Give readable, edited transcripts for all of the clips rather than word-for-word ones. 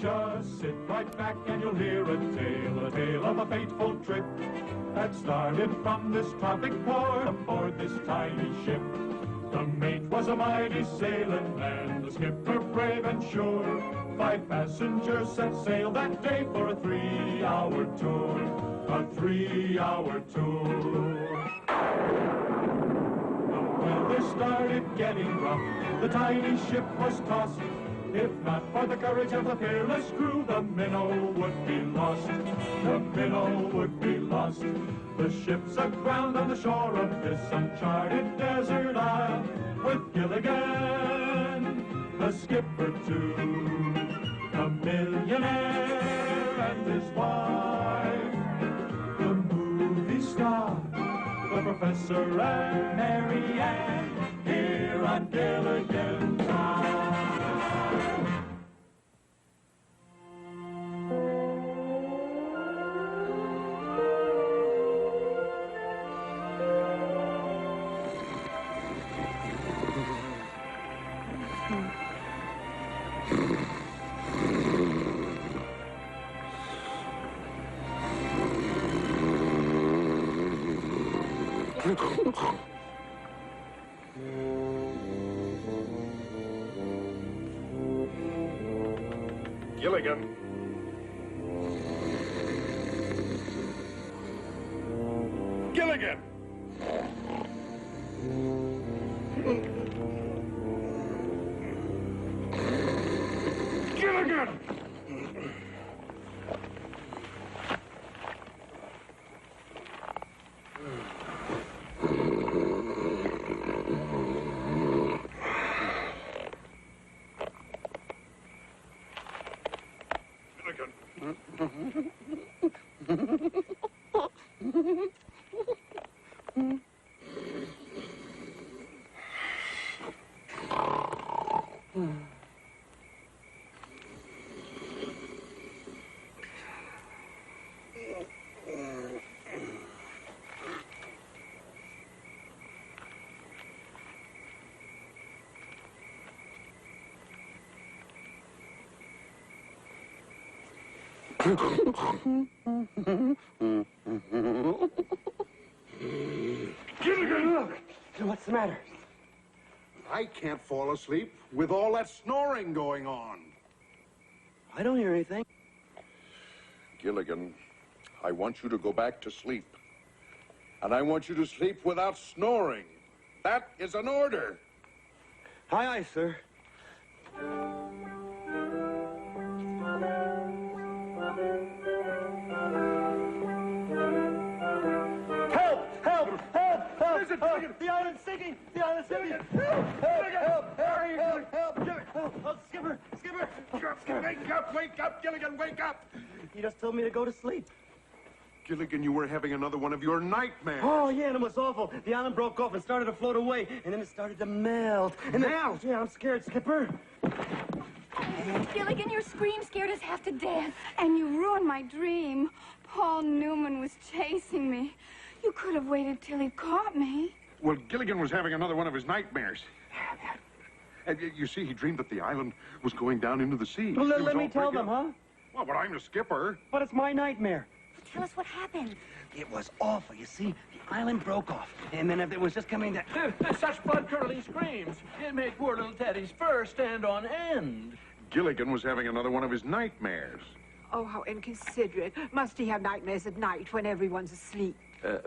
just sit right back and you'll hear a tale of a fateful trip that started from this tropic port aboard this tiny ship. The mate was a mighty sailing man, the skipper brave and sure. 5 passengers set sail that day for a 3-hour tour, a 3-hour tour. The weather started getting rough, the tiny ship was tossed. If not for the courage of the fearless crew, the minnow would be lost. The minnow would be lost. The ship's aground on the shore of this uncharted desert isle, with Gilligan, the skipper too, the millionaire and his wife, the movie star, the professor and Mary Ann, here on Gilligan Time. Gilligan. Gilligan! Gilligan! Gilligan! Look! What's the matter? I can't fall asleep with all that snoring going on. I don't hear anything. Gilligan, I want you to go back to sleep. And I want you to sleep without snoring. That is an order. Aye, aye, sir. The island's sinking! The island's sinking! Help! Oh, Skipper! Wake up, Gilligan, wake up! You just told me to go to sleep. Gilligan, you were having another one of your nightmares. Oh, yeah, and it was awful. The island broke off and started to float away, and then it started to melt. Melt? Yeah, I'm scared, Skipper. Gilligan, your scream scared us half to death, and you ruined my dream. Paul Newman was chasing me. You could have waited till he caught me. Well, Gilligan was having another one of his nightmares. You see, he dreamed that the island was going down into the sea. Well, let me tell them, huh? Well, but I'm the skipper. But it's my nightmare. Tell us what happened. It was awful. You see, the island broke off, and then it was just coming down. Such blood-curdling screams. It made poor little Teddy's fur stand on end. Gilligan was having another one of his nightmares. Oh, how inconsiderate. Must he have nightmares at night when everyone's asleep?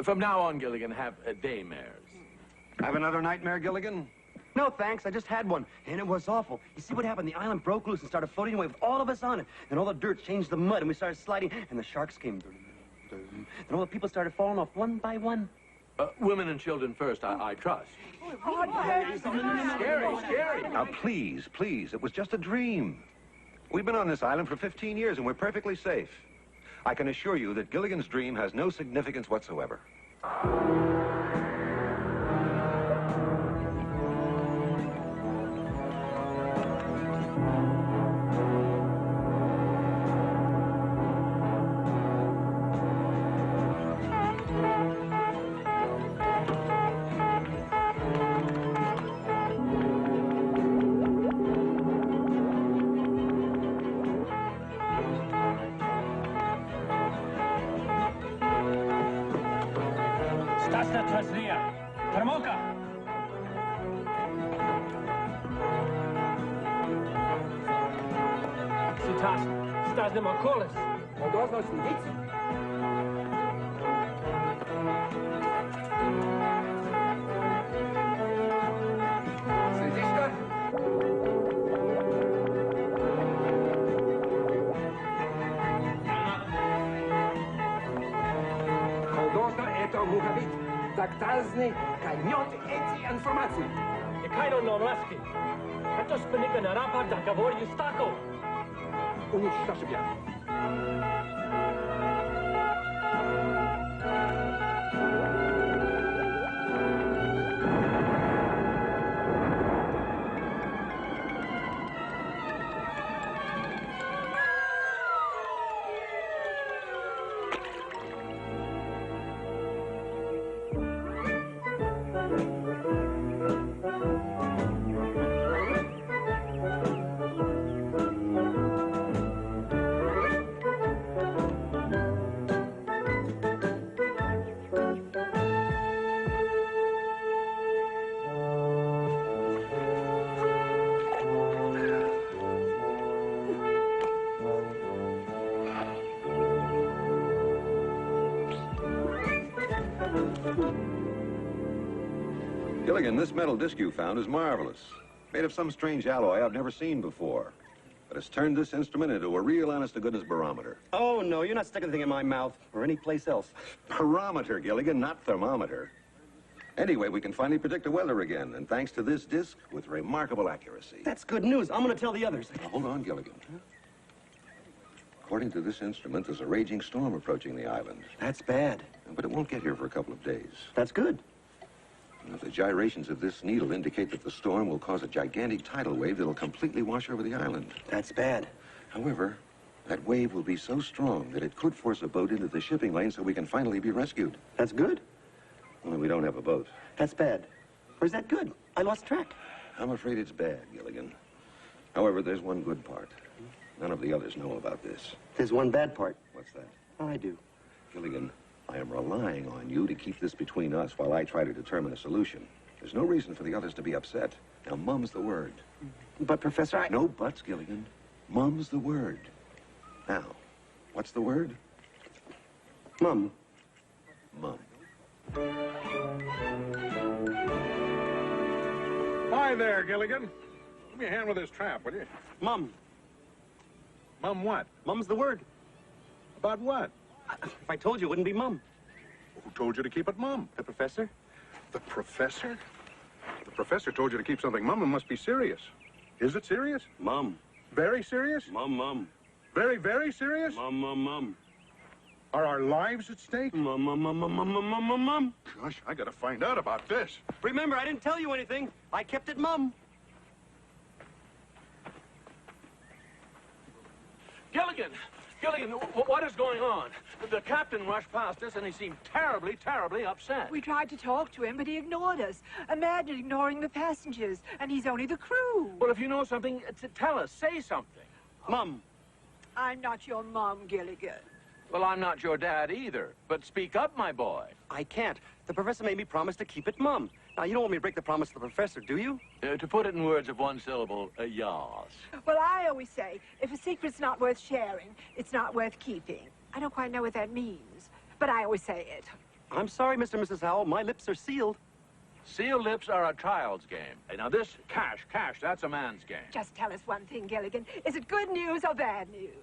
From now on, Gilligan, have daymares. Have another nightmare, Gilligan? No, thanks. I just had one, and it was awful. You see what happened? The island broke loose and started floating away with all of us on it. And all the dirt changed to mud, and we started sliding, and the sharks came. And all the people started falling off one by one. Women and children first, I trust. Scary. Now, please, it was just a dream. We've been on this island for 15 years, and we're perfectly safe. I can assure you that Gilligan's dream has no significance whatsoever. Tazria. Termoka. Stas de Macoles. Odoznos nic. Sediška? Odozno eto muhavit. Tak tazni kanjot eti informaciji. Je kajdo normaski. Eto spenika na rapak da govori s tako. Uništa se bja. Gilligan, this metal disc you found is marvelous. Made of some strange alloy I've never seen before. But it's turned this instrument into a real honest-to-goodness barometer. Oh, no, you're not sticking the thing in my mouth or any place else. Barometer, Gilligan, not thermometer. Anyway, we can finally predict the weather again, and thanks to this disc, with remarkable accuracy. That's good news. I'm going to tell the others. Now, hold on, Gilligan. According to this instrument, there's a raging storm approaching the island. That's bad. But it won't get here for a couple of days. That's good. Now, the gyrations of this needle indicate that the storm will cause a gigantic tidal wave that'll completely wash over the island. That's bad. However, that wave will be so strong that it could force a boat into the shipping lane so we can finally be rescued. That's good. Well, we don't have a boat. That's bad. Or is that good? I lost track. I'm afraid it's bad, Gilligan. However, there's one good part. None of the others know about this. There's one bad part. What's that? I do. Gilligan, I am relying on you to keep this between us while I try to determine a solution. There's no reason for the others to be upset. Now, mum's the word. But, Professor, I... No buts, Gilligan. Mum's the word. Now, what's the word? Mum. Mum. Hi there, Gilligan. Give me a hand with this trap, will you? Mum. Mum what? Mum's the word. About what? If I told you, it wouldn't be Mum. Who told you to keep it mum? The professor? The professor? The professor told you to keep something mum and must be serious. Is it serious? Mum. Very serious? Mum. Very, very serious? Mum. Are our lives at stake? Mum. Gosh, I gotta find out about this. Remember, I didn't tell you anything. I kept it Mum. Gilligan, what is going on? The captain rushed past us, and he seemed terribly, terribly upset. We tried to talk to him, but he ignored us. Imagine ignoring the passengers, and he's only the crew. Well, if you know something, tell us. Say something. Mum. I'm not your mom, Gilligan. Well, I'm not your dad either. But speak up, my boy. I can't. The professor made me promise to keep it Mum. Now, you don't want me to break the promise to the professor, do you? To put it in words of one syllable, yes. Well, I always say, if a secret's not worth sharing, it's not worth keeping. I don't quite know what that means, but I always say it. I'm sorry, Mr. and Mrs. Howell. My lips are sealed. Sealed lips are a child's game. Hey, now this, cash, that's a man's game. Just tell us one thing, Gilligan. Is it good news or bad news?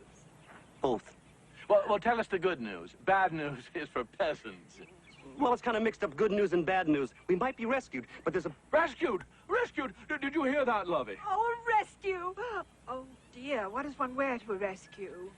Both. Well, tell us the good news. Bad news is for peasants. Well, it's kind of mixed up good news and bad news. We might be rescued, but there's a... Rescued! Did you hear that, Lovey? Oh, a rescue! Oh, dear, what does one wear to a rescue?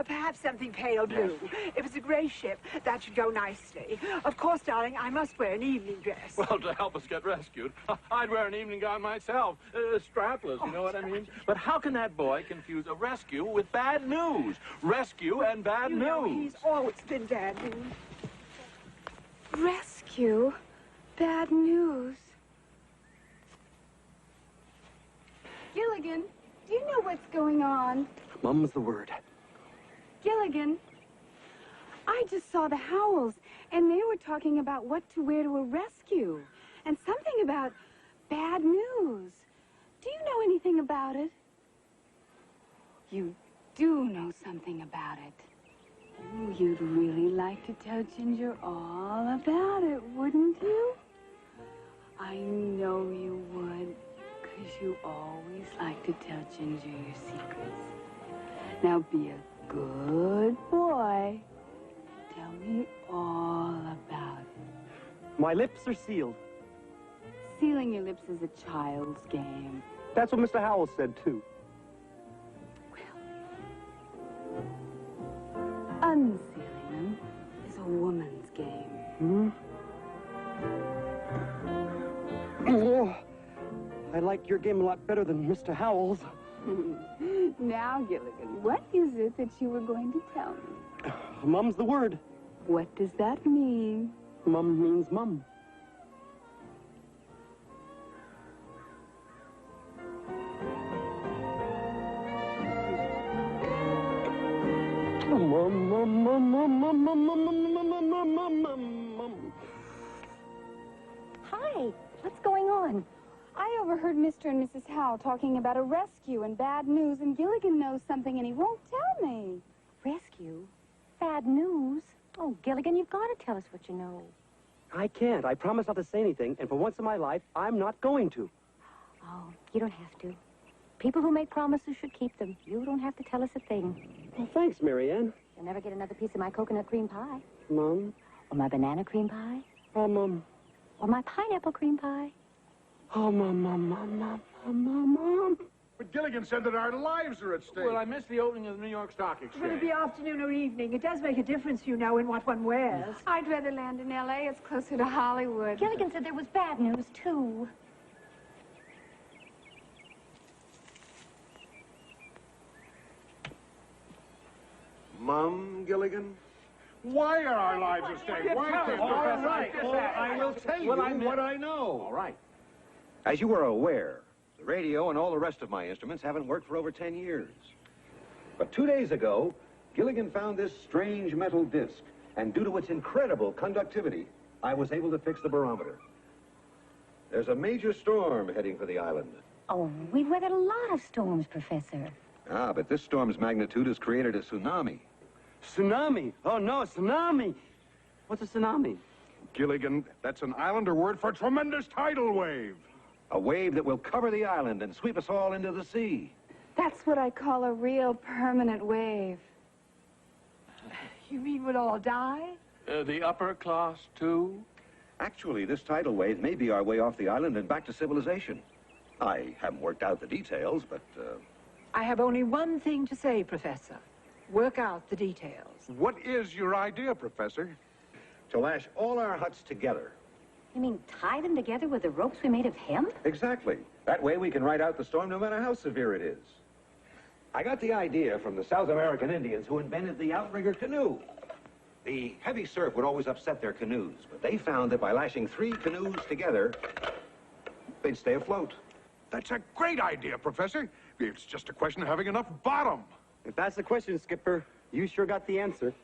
Perhaps something pale blue. If it's a gray ship, that should go nicely. Of course, darling, I must wear an evening dress. Well, to help us get rescued, I'd wear an evening gown myself. Strapless, you know what I mean? But how can that boy confuse a rescue with bad news? Rescue and bad You news. know, he's always been bad news. Rescue? Bad news. Gilligan, do you know what's going on? Mum's the word. Gilligan, I just saw the Howells, And they were talking about what to wear to a rescue. And something about bad news. Do you know anything about it? You do know something about it. Oh, you'd really like to tell Ginger all about it, wouldn't you? I know you would, because you always like to tell Ginger your secrets. Now be a good boy. Tell me all about it. My lips are sealed. Sealing your lips is a child's game. That's what Mr. Howell said, too. Unsealing them is a woman's game. Oh, I like your game a lot better than Mr. Howell's. Now, Gilligan, what is it that you were going to tell me? Mum's the word. What does that mean? Mum means mum. Hi, what's going on? I overheard Mr. and Mrs. Howell talking about a rescue and bad news, and Gilligan knows something and he won't tell me. Rescue? Bad news? Oh, Gilligan, you've got to tell us what you know. I can't. I promise not to say anything, and for once in my life, I'm not going to. Oh, you don't have to. People who make promises should keep them. You don't have to tell us a thing. Well, thanks, Marianne. You'll never get another piece of my coconut cream pie. Mum. Or my banana cream pie. Oh, Mum. Or my pineapple cream pie. Oh, Mum. But Gilligan said that our lives are at stake. Well, I missed the opening of the New York Stock Exchange. Will it be afternoon or evening? It does make a difference, you know, in what one wears. I'd rather land in L.A. It's closer to Hollywood. Gilligan said there was bad news, too. Mum, Gilligan? Why are our lives at stake? Why tell us, can't Professor. All right. Get Oh, that. I will tell you what I know. All right. As you are aware, the radio and all the rest of my instruments haven't worked for over 10 years. But 2 days ago, Gilligan found this strange metal disc, and due to its incredible conductivity, I was able to fix the barometer. There's a major storm heading for the island. Oh, we've weathered a lot of storms, Professor. Ah, but this storm's magnitude has created a tsunami. Tsunami. Oh, no, tsunami. What's a tsunami? Gilligan, that's an islander word for tremendous tidal wave. A wave that will cover the island and sweep us all into the sea. That's what I call a real permanent wave. You mean we'll all die? The upper class, too? Actually, this tidal wave may be our way off the island and back to civilization. I haven't worked out the details, but, I have only one thing to say, Professor. Work out the details. What is your idea, Professor? to lash all our huts together. You mean tie them together with the ropes we made of hemp? Exactly. That way we can ride out the storm no matter how severe it is. I got the idea from the South American Indians who invented the outrigger canoe. The heavy surf would always upset their canoes, but they found that by lashing 3 canoes together, they'd stay afloat. That's a great idea, Professor. It's just a question of having enough bottom. If that's the question, Skipper, you sure got the answer.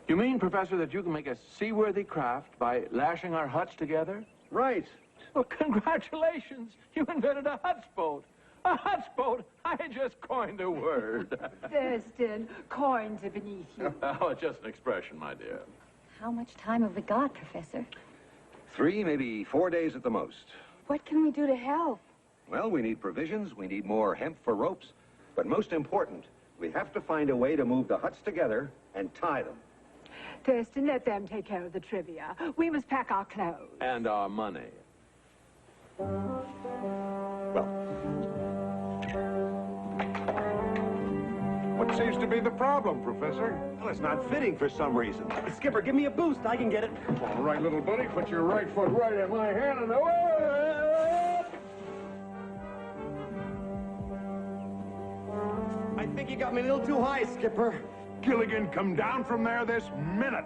You mean, Professor, that you can make a seaworthy craft by lashing our huts together? Right. Well, congratulations. You invented a huts boat. A huts boat? I just coined a word. Thurston, coins are beneath you. Oh, it's just an expression, my dear. How much time have we got, Professor? 3, maybe 4 days at the most. What can we do to help? Well, we need provisions, we need more hemp for ropes, but most important, we have to find a way to move the huts together and tie them. Thurston, let them take care of the trivia. We must pack our clothes. And our money. Well, What seems to be the problem, Professor? well, it's not fitting for some reason. Skipper, give me a boost. I can get it. All right, little buddy, put your right foot right in my hand and away! I think you got me a little too high, Skipper. Gilligan, come down from there this minute.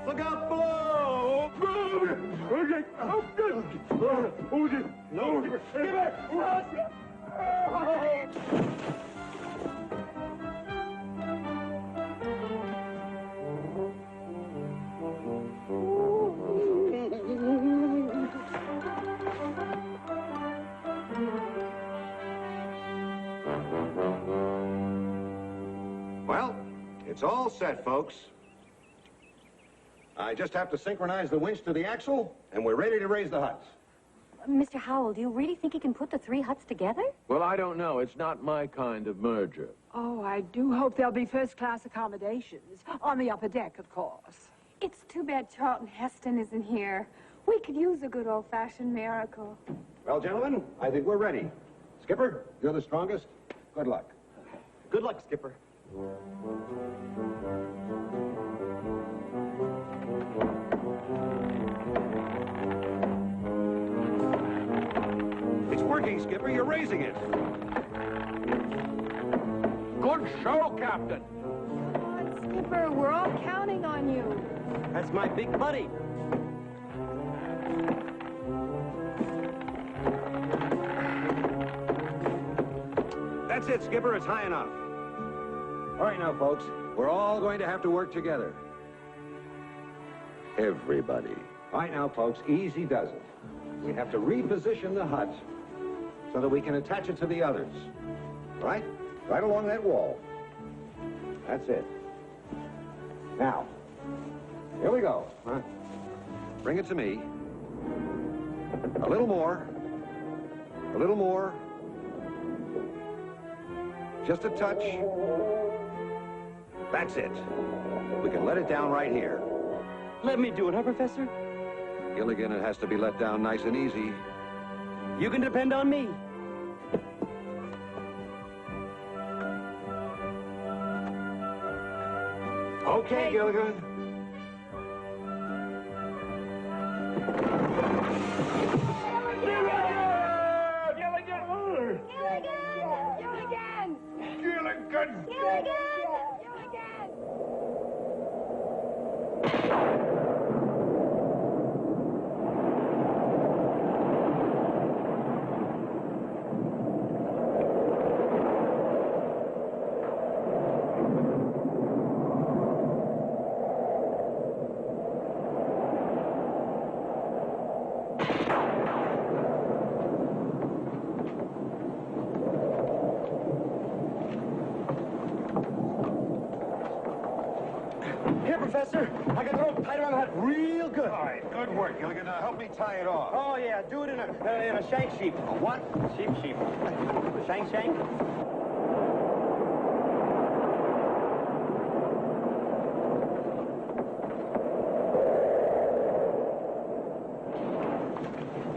Look out below! Okay. Oh, good. No. Skipper! It's all set, folks. I just have to synchronize the winch to the axle, and we're ready to raise the huts. Mr. Howell, do you really think he can put the 3 huts together? Well, I don't know. It's not my kind of merger. Oh, I do hope there'll be first-class accommodations. On the upper deck, of course. It's too bad Charlton Heston isn't here. We could use a good old-fashioned miracle. Well, gentlemen, I think we're ready. Skipper, you're the strongest. Good luck. Good luck, Skipper. It's working, Skipper. You're raising it. Good show, Captain. Come on, Skipper, we're all counting on you. That's my big buddy. That's it, Skipper. It's high enough. All right now, folks. We're all going to have to work together. Everybody. All right now, folks. Easy does it. We have to reposition the hut so that we can attach it to the others. Right? Right along that wall. That's it. Now, here we go. Huh? Bring it to me. A little more. A little more. Just a touch. That's it. We can let it down right here. Let me do it, huh, Professor? Gilligan, it has to be let down nice and easy. You can depend on me. Okay, Gilligan. Here, Professor. I got the rope tied around the hut real good. All right, good work, Gilligan. Now help me tie it off. Oh, yeah. Do it in a shank sheep. A what? Sheep. A shank?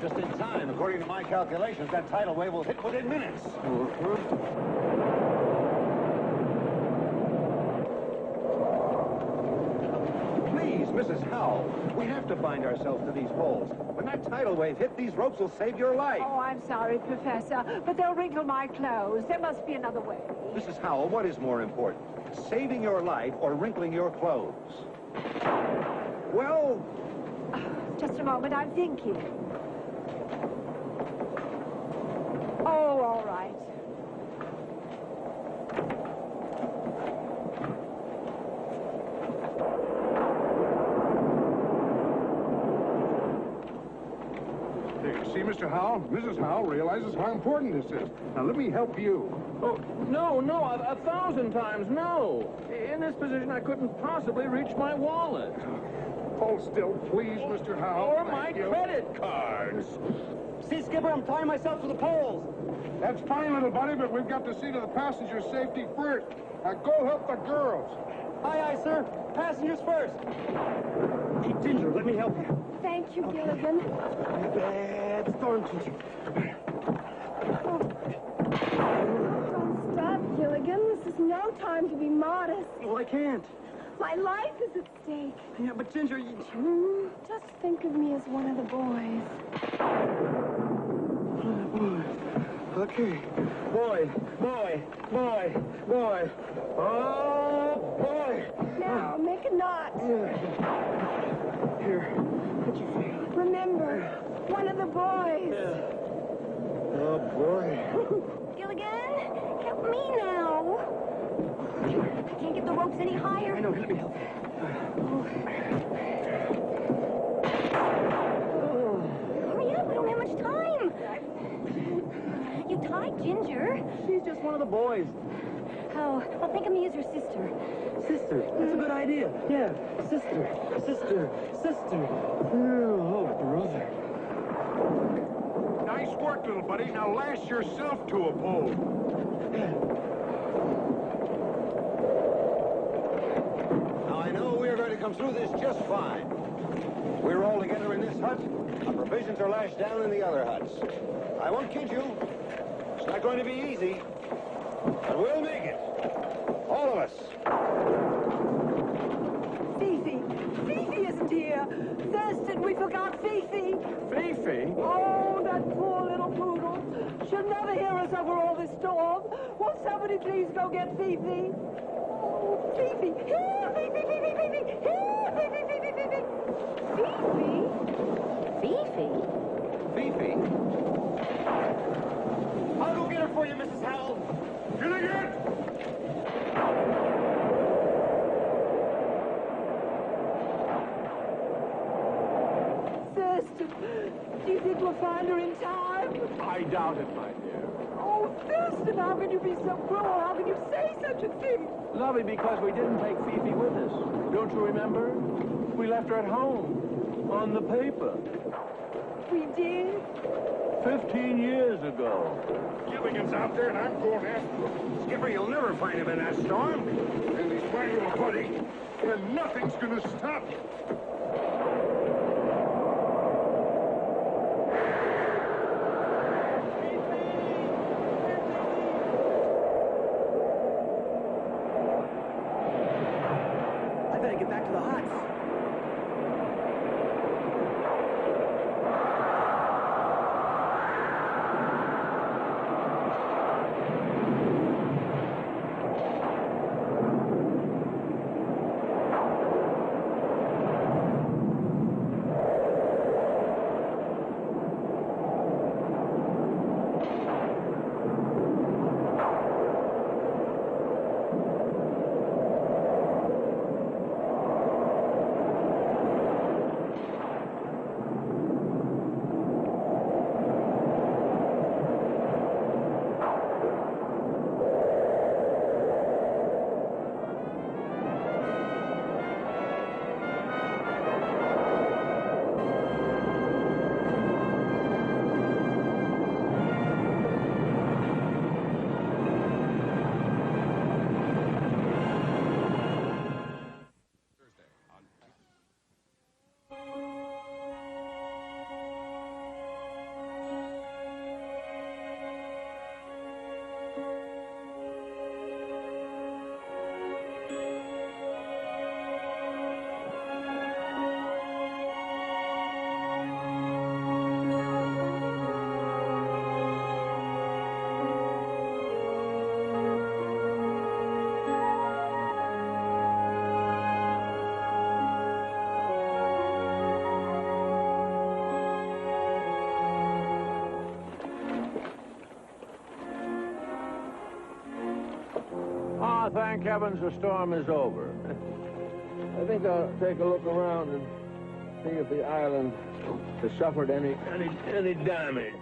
Just in time. According to my calculations, that tidal wave will hit within minutes. Please, Mrs. Howell, we have to bind ourselves to these poles. When that tidal wave hit, these ropes will save your life. Oh, I'm sorry, Professor, but they'll wrinkle my clothes. There must be another way. Mrs. Howell, what is more important? Saving your life or wrinkling your clothes? Well... Just a moment, I'm thinking. Oh, all right. See, Mr. Howell, Mrs. Howell realizes how important this is. Now, let me help you. Oh, no, 1,000 times no. In this position, I couldn't possibly reach my wallet. Hold still, please, Mr. Howell. Or my credit cards. See, Skipper, I'm tying myself to the poles. That's fine, little buddy, but we've got to see to the passenger's safety first. Now, go help the girls. Aye, sir. Passengers first. Hey, Ginger, let me help you. Thank you, Gilligan. Bad storm, Ginger. Don't stop, Gilligan. This is no time to be modest. Well, I can't. My life is at stake. Yeah, but Ginger, you... Just think of me as one of the boys. Okay. Boy. Oh, boy. Now, make a knot. Here. How'd you feel? Remember, one of the boys. Yeah. Oh, boy. Gilligan, help me now. I can't get the ropes any higher. I know, let me help. Hurry up, we don't have much time. You tied Ginger. She's just one of the boys. Oh, well, think of me as your sister. Sister. That's a good idea. Yeah. Sister. Sister. Sister. Oh, brother. Nice work, little buddy. Now lash yourself to a pole. Now, I know we're going to come through this just fine. We're all together in this hut. Our provisions are lashed down in the other huts. I won't kid you. It's not going to be easy. But we'll make it. All of us. Fifi! Fifi isn't here! Thurston, we forgot Fifi! Fifi? Oh, that poor little poodle. She'll never hear us over all this storm. Will somebody please go get Fifi? Oh, Fifi! Here, Fifi, Fifi, Fifi! Here, Fifi, Fifi, Fifi! Fifi? Fifi. I'll go get her for you, Mrs. Howell. Gilligan! Thurston, do you think we'll find her in time? I doubt it, my dear. Oh, Thurston, how can you be so cruel? How can you say such a thing? Lovey, because we didn't take Fifi with us. Don't you remember? We left her at home, on the paper. We did? 15 years ago. Gilligan's out there, and I'm going after him. Skipper, you'll never find him in that storm. And he's my little buddy, and nothing's gonna stop him. I better get back to the huts. Thank heavens the storm is over. I think I'll take a look around and see if the island has suffered any damage.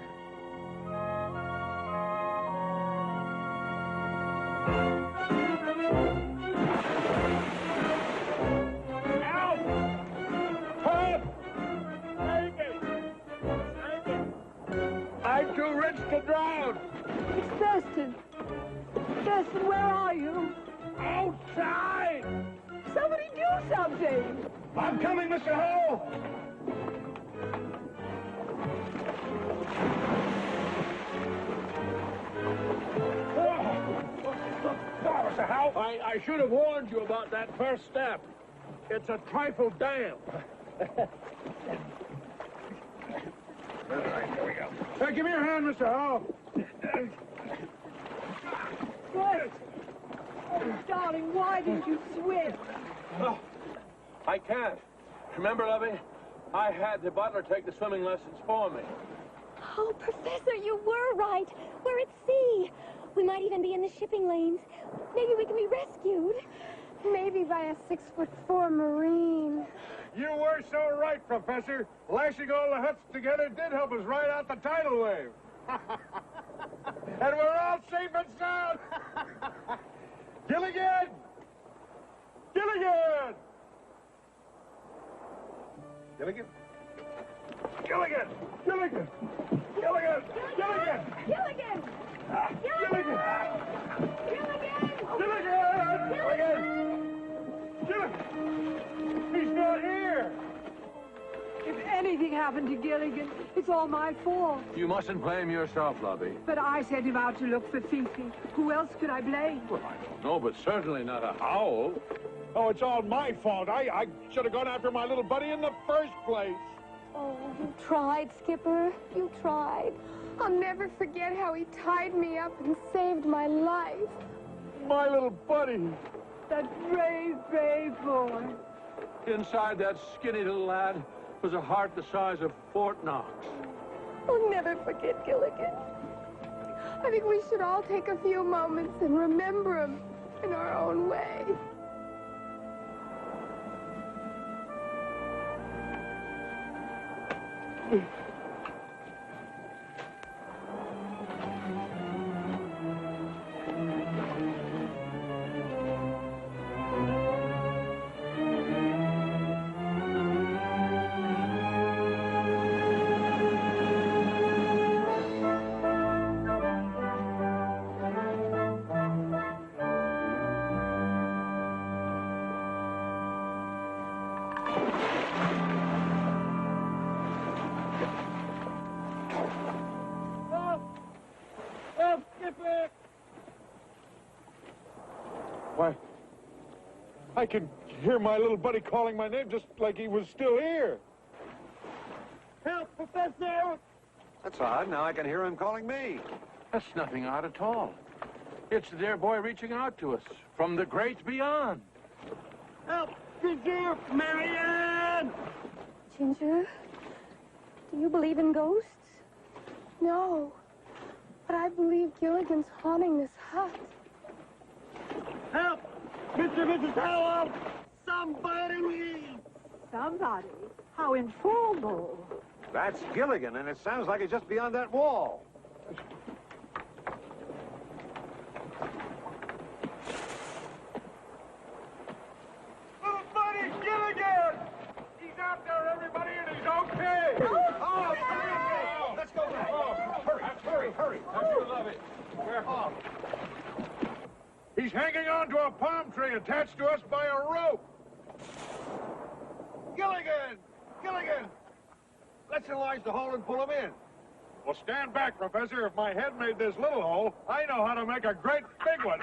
Help! Help! Save me! Save me! I'm too rich to drown! It's Thurston. Thurston, where are you? Outside! Somebody do something! I'm coming, Mr. Ho! Mr. Howe, I should have warned you about that first step. It's a trifle damp. All right, here we go. Hey, give me your hand, Mr. Howe. What? Oh, darling, why didn't you swim? Oh, I can't. Remember, Lovey? I had the butler take the swimming lessons for me. Oh, Professor, you were right. We're at sea. We might even be in the shipping lanes. Maybe we can be rescued. Maybe by a 6'4" Marine. You were so right, Professor. Lashing all the huts together did help us ride out the tidal wave. and we're all safe and sound. Gilligan! Gilligan! Gilligan? Gilligan! Gilligan! Gilligan! Gilligan! Gilligan! Gilligan! Gilligan! Gilligan! Gilligan! He's not here! If anything happened to Gilligan, it's all my fault. You mustn't blame yourself, Lovey. But I sent him out to look for Fifi. Who else could I blame? Well, I don't know, but certainly not a howl. Oh, it's all my fault. I should have gone after my little buddy in the first place. Oh, you tried, Skipper. You tried. I'll never forget how he tied me up and saved my life. My little buddy. That brave, brave boy. Inside that skinny little lad was a heart the size of Fort Knox. I'll never forget Gilligan. I think we should all take a few moments and remember him in our own way. Why, I can hear my little buddy calling my name just like he was still here. Help, Professor! That's odd. Now I can hear him calling me. That's nothing odd at all. It's the dear boy reaching out to us from the great beyond. Help! Ginger! Marianne! Ginger, do you believe in ghosts? No, but I believe Gilligan's haunting this hut. Help! Mr. and Mrs. Howell! Somebody! Somebody? How informal. That's Gilligan, and it sounds like it's just beyond that wall. Little buddy, Gilligan! He's out there, everybody, and he's okay! Oh, let's go back. Hurry. Now, you love it. Careful. He's hanging on to a palm tree attached to us by a rope. Gilligan! Let's enlarge the hole and pull him in. Well, stand back, Professor. If my head made this little hole, I know how to make a great big one.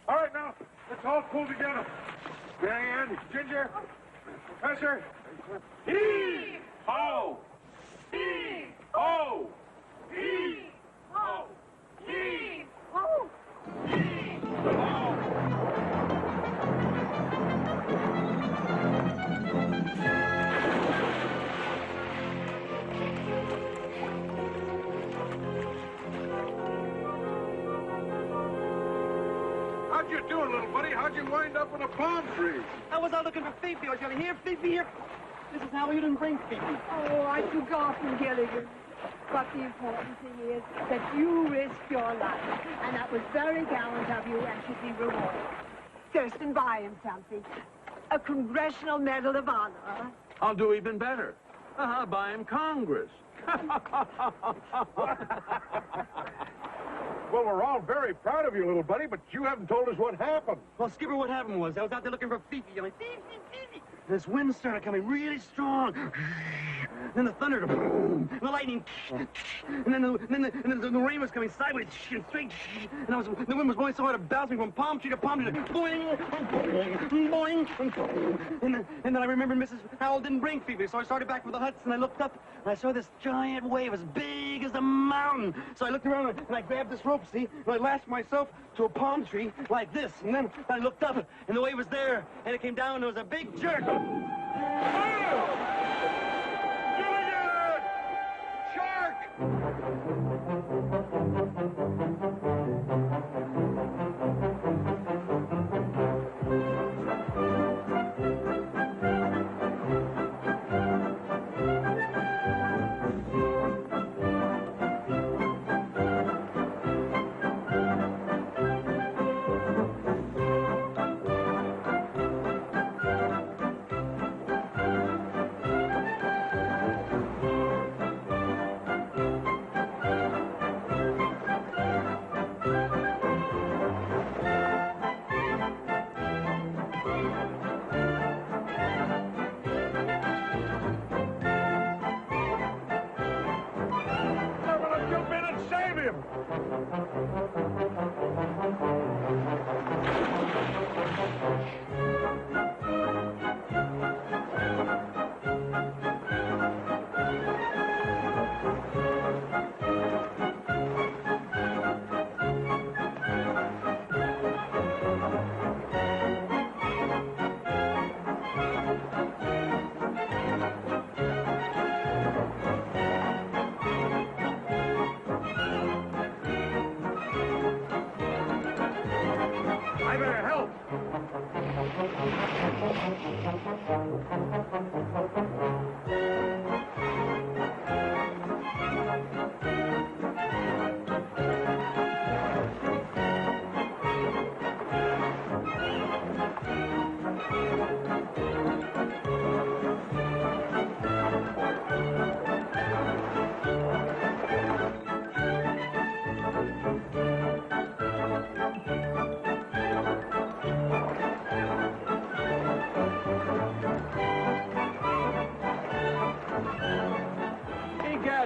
All right, now, let's all pull together. Marianne, Ginger, Professor. Heave! Ho! Heave! Ho! Heave! Ho! Heave! Oh! Heave! Ho! How'd you do it, little buddy? How'd you wind up in a palm tree? I was out looking for Fifi. I was yelling, here, Fifi, here. Mrs. Howell, you didn't bring Fifi. Oh, I'd forgotten, Gilligan. But the important thing is that you risked your life. And that was very gallant of you and should be rewarded. Thurston, buy him something. A Congressional Medal of Honor. I'll do even better. Buy him Congress. Well, we're all very proud of you, little buddy, but you haven't told us what happened. Well, Skipper, what happened was I was out there looking for Fifi. Yelling, Fifi, Fifi. And this wind started coming really strong. Then the thunder, boom, and the lightning, and then the rain was coming sideways and straight. And the wind was blowing so hard it bounced me from palm tree to palm tree. Boing, boing, boing. And then I remembered Mrs. Howell didn't bring Fifi, so I started back for the huts and I looked up and I saw this giant wave as big as a mountain. So I looked around and I grabbed this rope, see, and I lashed myself to a palm tree like this. And then I looked up and the wave was there and it came down and there was a big jerk. him! I better help.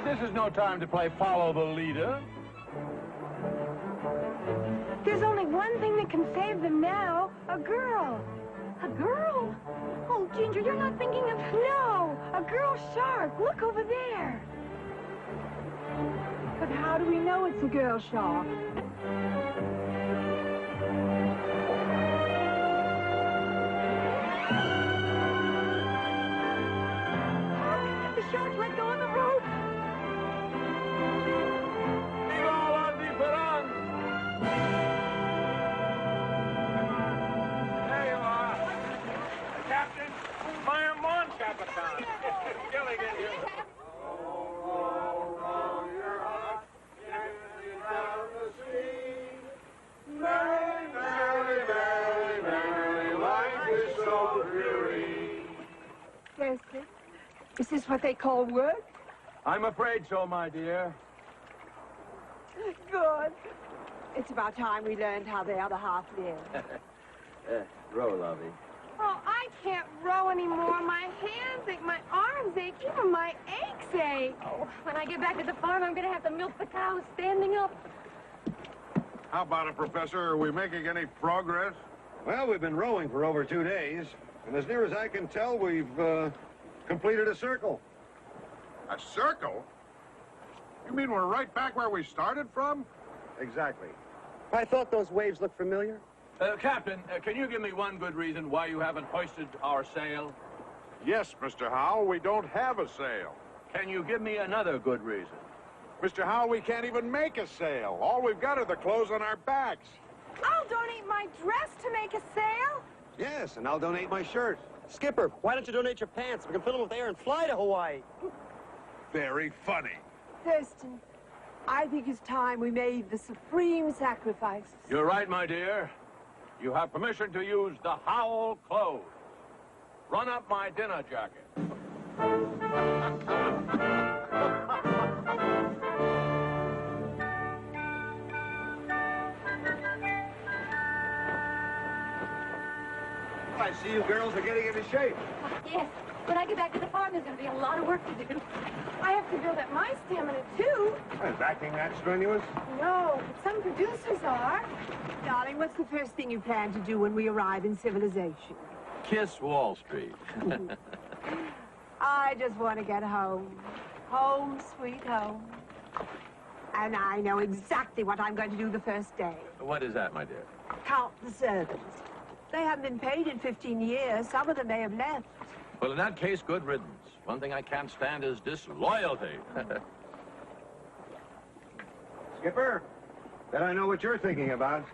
This is no time to play follow the leader. There's only one thing that can save them now. A girl. A girl? Oh, Ginger, you're not thinking of... No! A girl shark. Look over there. But how do we know it's a girl shark? The shark let go of the rope. There you are. Captain, my mon Capitan. Gilligan here. Merry, merry, merry, merry, life is so dreary. Thurston, is this what they call work? I'm afraid so, my dear. Good. It's about time we learned how the other half lives. Row, lovey. Oh, I can't row anymore. My hands ache, my arms ache, even my aches ache. Oh, when I get back to the farm, I'm going to have to milk the cows standing up. How about it, Professor? Are we making any progress? Well, we've been rowing for over 2 days, and as near as I can tell, we've completed a circle. A circle? You mean we're right back where we started from? Exactly. I thought those waves looked familiar. Captain, can you give me one good reason why you haven't hoisted our sail? Yes, Mr. Howell, we don't have a sail. Can you give me another good reason? Mr. Howell, we can't even make a sail. All we've got are the clothes on our backs. I'll donate my dress to make a sail. Yes, and I'll donate my shirt. Skipper, why don't you donate your pants? We can fill them with air and fly to Hawaii. Very funny. Thurston, I think it's time we made the supreme sacrifice. You're right, my dear. You have permission to use the Howell clothes. Run up my dinner jacket. I see you girls are getting into shape. Yes. When I get back to the farm, there's going to be a lot of work to do. I have to build up my stamina, too. Is acting that strenuous? No, but some producers are. Darling, what's the first thing you plan to do when we arrive in civilization? Kiss Wall Street. I just want to get home. Home, sweet home. And I know exactly what I'm going to do the first day. What is that, my dear? Count the servants. They haven't been paid in 15 years. Some of them may have left. Well, in that case, good riddance. One thing I can't stand is disloyalty. Skipper, bet I know what you're thinking about.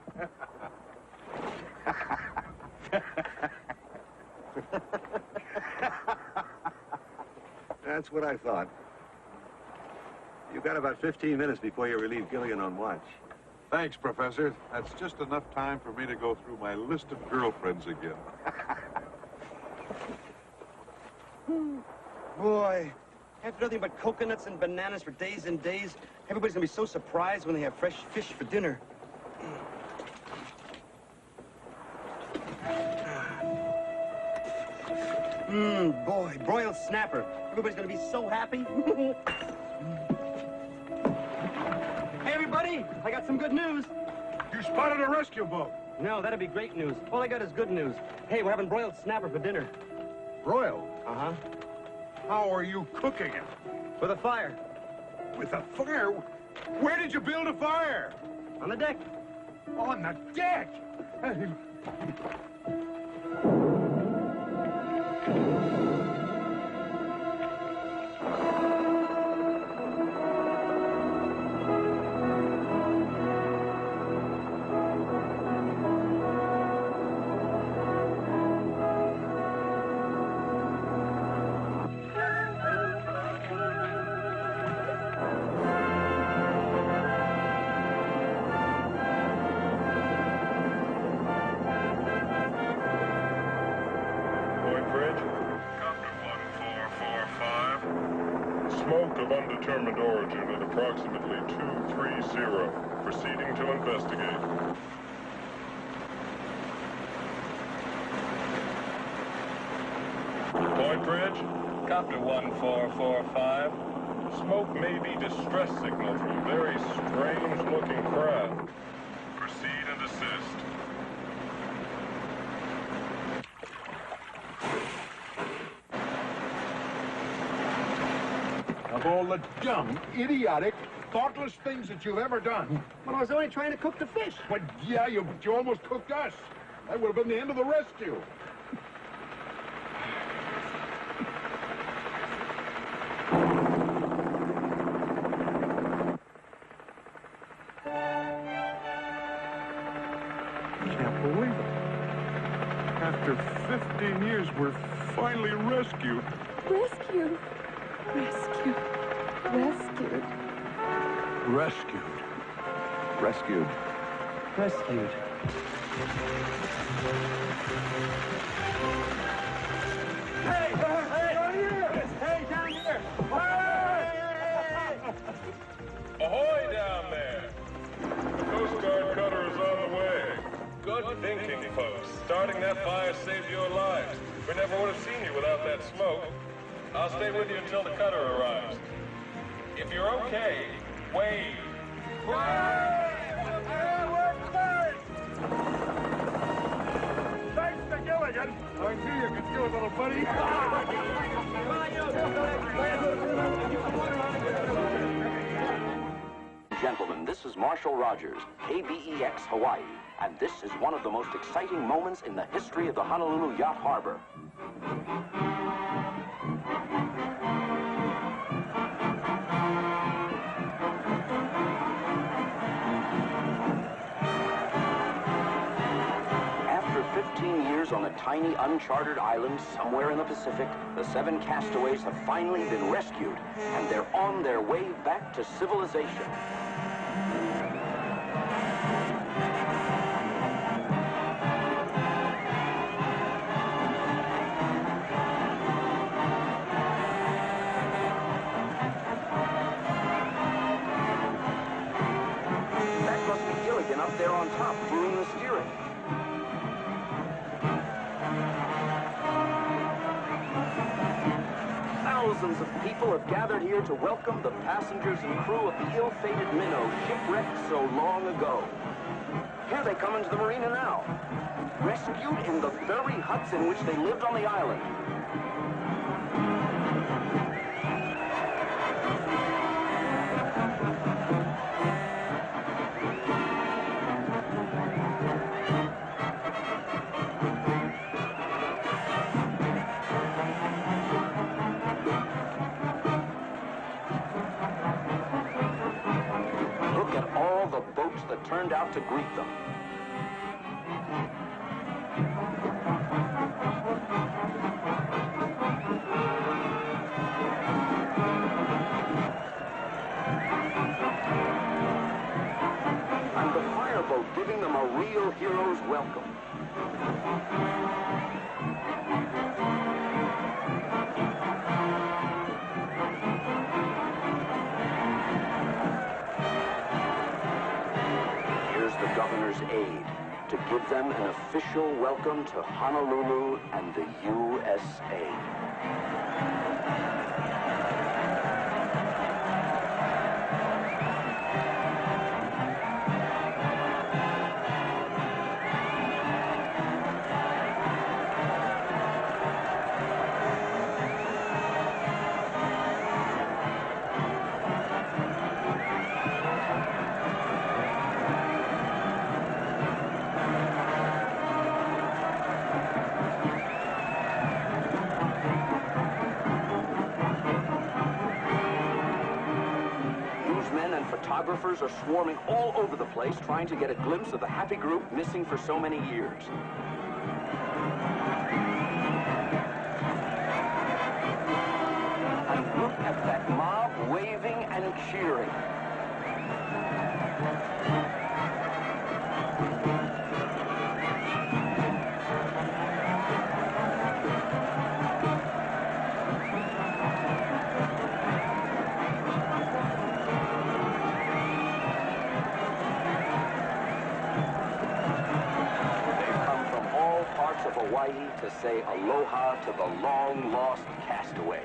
That's what I thought. You've got about 15 minutes before you relieve Gilligan on watch. Thanks, Professor. That's just enough time for me to go through my list of girlfriends again. Boy, after nothing but coconuts and bananas for days and days, everybody's gonna be so surprised when they have fresh fish for dinner. Boy, broiled snapper. Everybody's gonna be so happy. Hey, everybody! buddy, I got some good news. You spotted a rescue boat. No, that'd be great news. All I got is good news. Hey, we're having broiled snapper for dinner. Broiled? Uh-huh. How are you cooking it? With a fire. With a fire? Where did you build a fire? On the deck. On the deck? Smoke of undetermined origin at approximately 230. Proceeding to investigate. Point Bridge, Copter 1445. Smoke may be distress signal from very strange-looking craft. Proceed and assist. Of all the dumb, idiotic, thoughtless things that you've ever done. But I was only trying to cook the fish. But yeah, you almost cooked us. That would have been the end of the rescue. Can't believe it. After 15 years, we're finally rescued. Rescued. Rescued. Rescued. Rescued. Rescued. Rescued. Hey! Hey! Down here! Hey, down here! Ahoy down there! The Coast Guard cutter is on the way. Good thinking, folks. Starting that fire saved your lives. We never would have seen you without that smoke. I'll stay with you until the cutter arrives. If you're okay, wave. Thanks to Gilligan. I knew you could do it, little buddy. Gentlemen, this is Marshall Rogers, KBEX Hawaii, and this is one of the most exciting moments in the history of the Honolulu Yacht Harbor. After 15 years on a tiny uncharted island somewhere in the Pacific, the 7 castaways have finally been rescued, and they're on their way back to civilization. That must be Gilligan up there on top, doing the steering. Thousands of people have gathered here to welcome the passengers and crew of the ill-fated minnow shipwrecked so long ago. Here they come into the marina now, rescued in the very huts in which they lived on the island. Look at all the boats that turned out to greet them. And the fireboat giving them a real hero's welcome. Here's the governor's aide to give them an official welcome to Honolulu and the USA. Photographers are swarming all over the place trying to get a glimpse of the happy group missing for so many years. And look at that mob waving and cheering. Of Hawaii to say aloha to the long-lost castaways.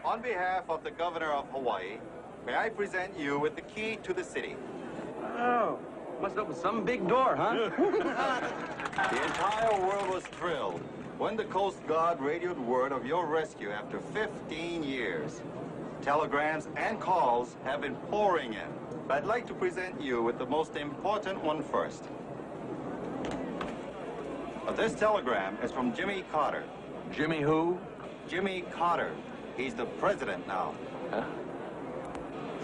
On behalf of the Governor of Hawaii, may I present you with the key to the city. Oh, must open some big door, huh? The entire world was thrilled when the Coast Guard radioed word of your rescue after 15 years. Telegrams and calls have been pouring in, but I'd like to present you with the most important one first. This telegram is from Jimmy Carter. Jimmy who? Jimmy Carter. He's the president now. Huh?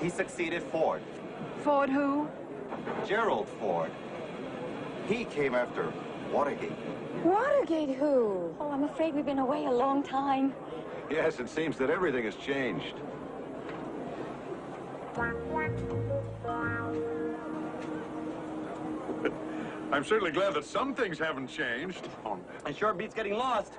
He succeeded Ford. Ford who? Gerald Ford. He came after Watergate. Watergate who? Oh, I'm afraid we've been away a long time. Yes, it seems that everything has changed. I'm certainly glad that some things haven't changed. And sure beats getting lost.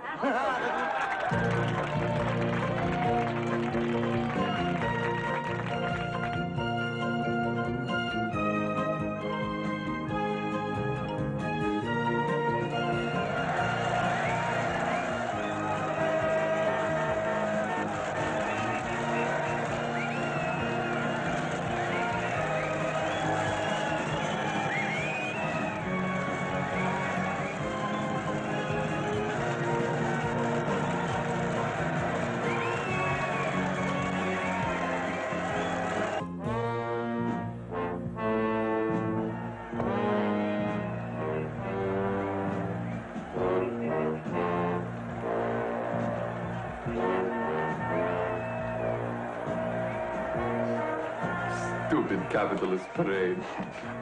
Stupid capitalist parade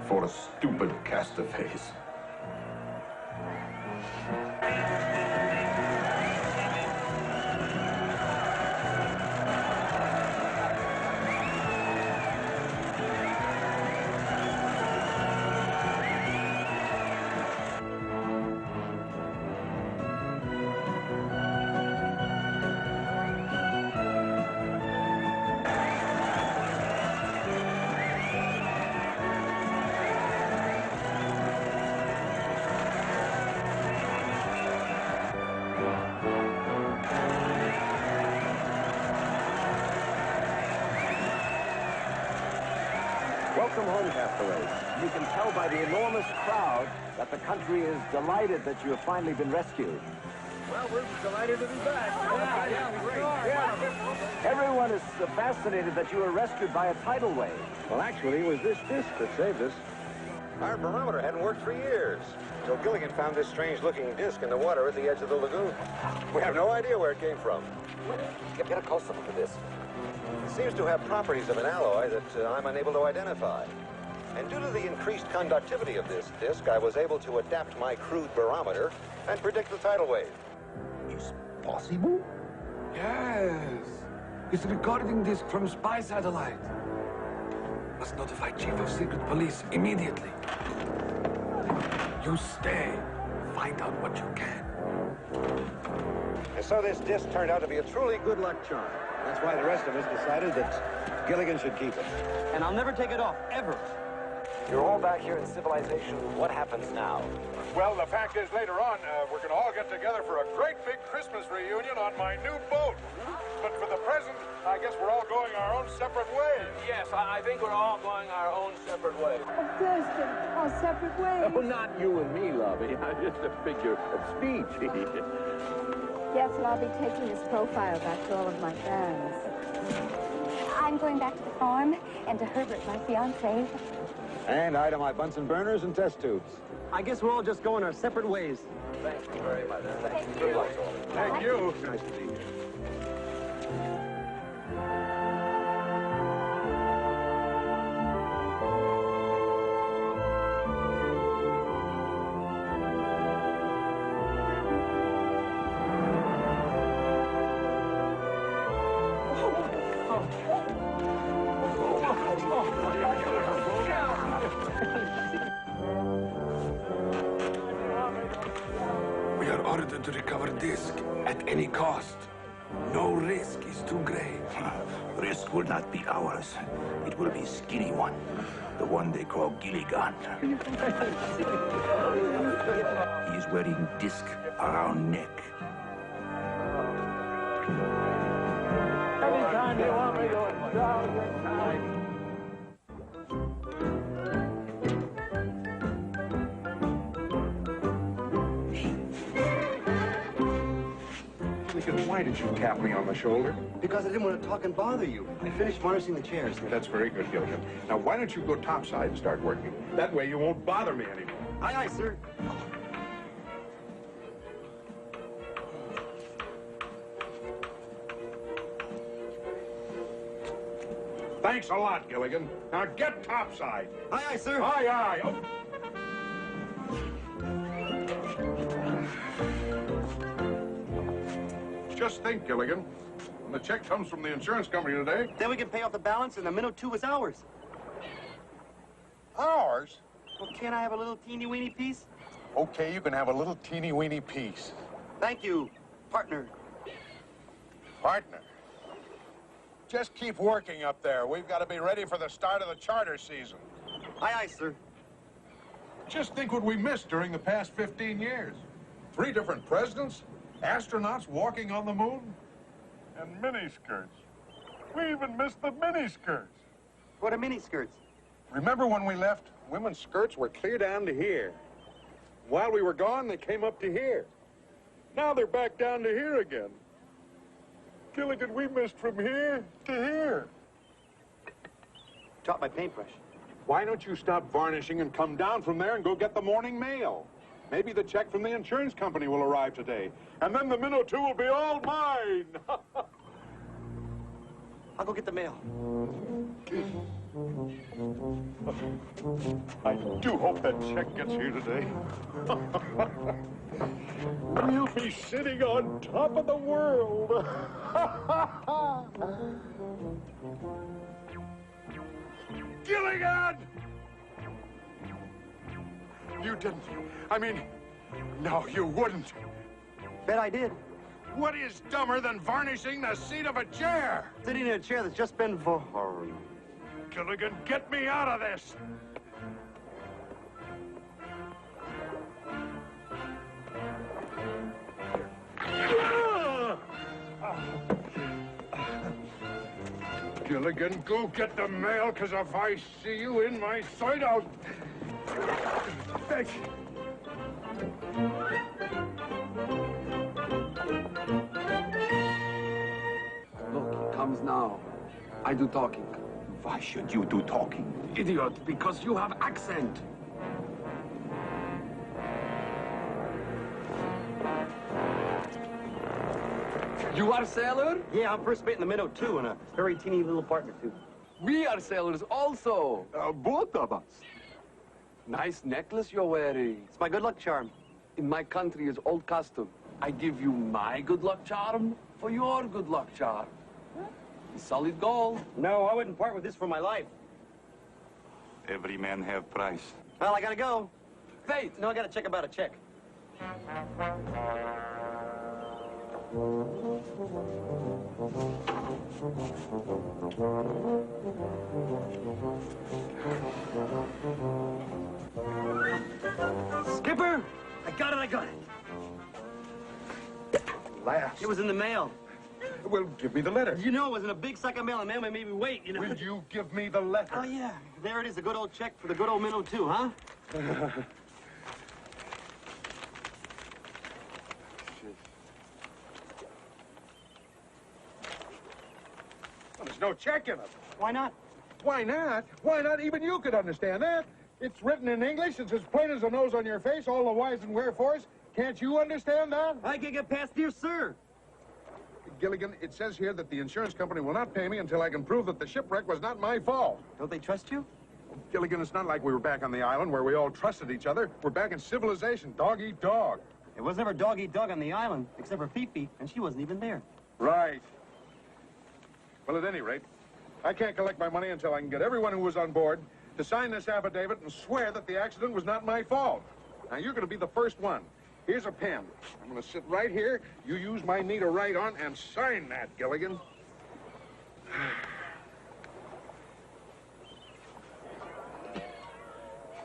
for stupid castaways. Welcome home, castaways. You can tell by the enormous crowd that the country is delighted that you have finally been rescued. Well, we're delighted to be back. Everyone is fascinated that you were rescued by a tidal wave. Well, actually, it was this disc that saved us. Our barometer hadn't worked for years, until Gilligan found this strange-looking disc in the water at the edge of the lagoon. We have no idea where it came from. Get a close-up of this. It seems to have properties of an alloy that I'm unable to identify. And due to the increased conductivity of this disc, I was able to adapt my crude barometer and predict the tidal wave. Is possible? Yes. It's a recording disc from spy satellite. Must notify Chief of Secret Police immediately. You stay. Find out what you can. And so this disc turned out to be a truly good luck charm. That's why the rest of us decided that Gilligan should keep it. And I'll never take it off, ever. You're all back here in civilization. What happens now? Well, the fact is, later on, we're going to all get together for a great big Christmas reunion on my new boat. But for the present, I guess we're all going our own separate ways. Yes, I think we're all going our own separate ways. Of course, our separate ways. Oh, not you and me, lovey. Just a figure of speech. Yes, and I'll be taking this profile back to all of my fans. I'm going back to the farm and to Herbert, my fiancé. And I to my Bunsen burners and test tubes. I guess we're all just going our separate ways. Thank you very much. Thank you. Good luck to all. Thank you. Nice to meet you. We are ordered to recover disc at any cost. No risk is too great. Risk will not be ours. It will be skinny one. The one they call Gilligan. He is wearing disc around neck. Anytime you want me to install your time. Why did you tap me on the shoulder? Because I didn't want to talk and bother you. I finished varnishing the chairs. That's very good, Gilligan. Now, why don't you go topside and start working? That way you won't bother me anymore. Aye, aye, sir. Thanks a lot, Gilligan. Now get topside. Aye, aye, sir. Aye, aye. Oh. Just think, Gilligan. When the check comes from the insurance company today... Then we can pay off the balance and the minnow 2 is ours. Ours? Well, can't I have a little teeny-weeny piece? Okay, you can have a little teeny-weeny piece. Thank you, partner. Partner. Just keep working up there. We've got to be ready for the start of the charter season. Aye, aye, sir. Just think what we missed during the past 15 years. 3 different presidents, astronauts walking on the moon, And miniskirts. We even missed the miniskirts. What are miniskirts? Remember when we left? women's skirts were clear down to here. While we were gone, they came up to here. Now they're back down to here again. Gilligan, we missed from here to here. Drop my paintbrush. Why don't you stop varnishing and come down from there and go get the morning mail? Maybe the check from the insurance company will arrive today. And then the minnow, too, will be all mine. I'll go get the mail. I do hope that check gets here today. We'll be sitting on top of the world. Gilligan! You didn't. I mean, no, you wouldn't. Bet I did. What is dumber than varnishing the seat of a chair? Sitting in a chair that's just been varnished. Gilligan, get me out of this! Gilligan, go get the mail, because if I see you in my sight, I'll... Thanks. Look, it comes now. I do talking. Why should you do talking? Idiot, because you have accent. You are sailor? Yeah, I'm first mate in the minnow, too, and a very teeny little partner, too. We are sailors also. Both of us. Nice necklace you're wearing. It's my good luck charm. In my country, it's old custom. I give you my good luck charm for your good luck charm. It's solid gold. No, I wouldn't part with this for my life. Every man have price. Well, I gotta go. Wait. No, I gotta check about a check. Skipper! I got it. Last. It was in the mail. Well, give me the letter. You know, it was in a big sack of mail, and mailman made me wait, you know. Will you give me the letter? Oh, yeah. There it is, a good old check for the good old minnow, too, huh? Well, there's no check in it. Why not? Why not? Why not? Even you could understand that. It's written in English. It's as plain as the nose on your face, all the whys and wherefores. Can't you understand that? I can't get past dear sir. Gilligan, it says here that the insurance company will not pay me until I can prove that the shipwreck was not my fault. Don't they trust you? Gilligan, it's not like we were back on the island where we all trusted each other. We're back in civilization, dog eat dog. It was never dog eat dog on the island, except for Fifi, and she wasn't even there. Right. Well, at any rate, I can't collect my money until I can get everyone who was on board to sign this affidavit and swear that the accident was not my fault. Now, you're going to be the first one. Here's a pen. I'm going to sit right here. You use my knee to write on and sign that, Gilligan.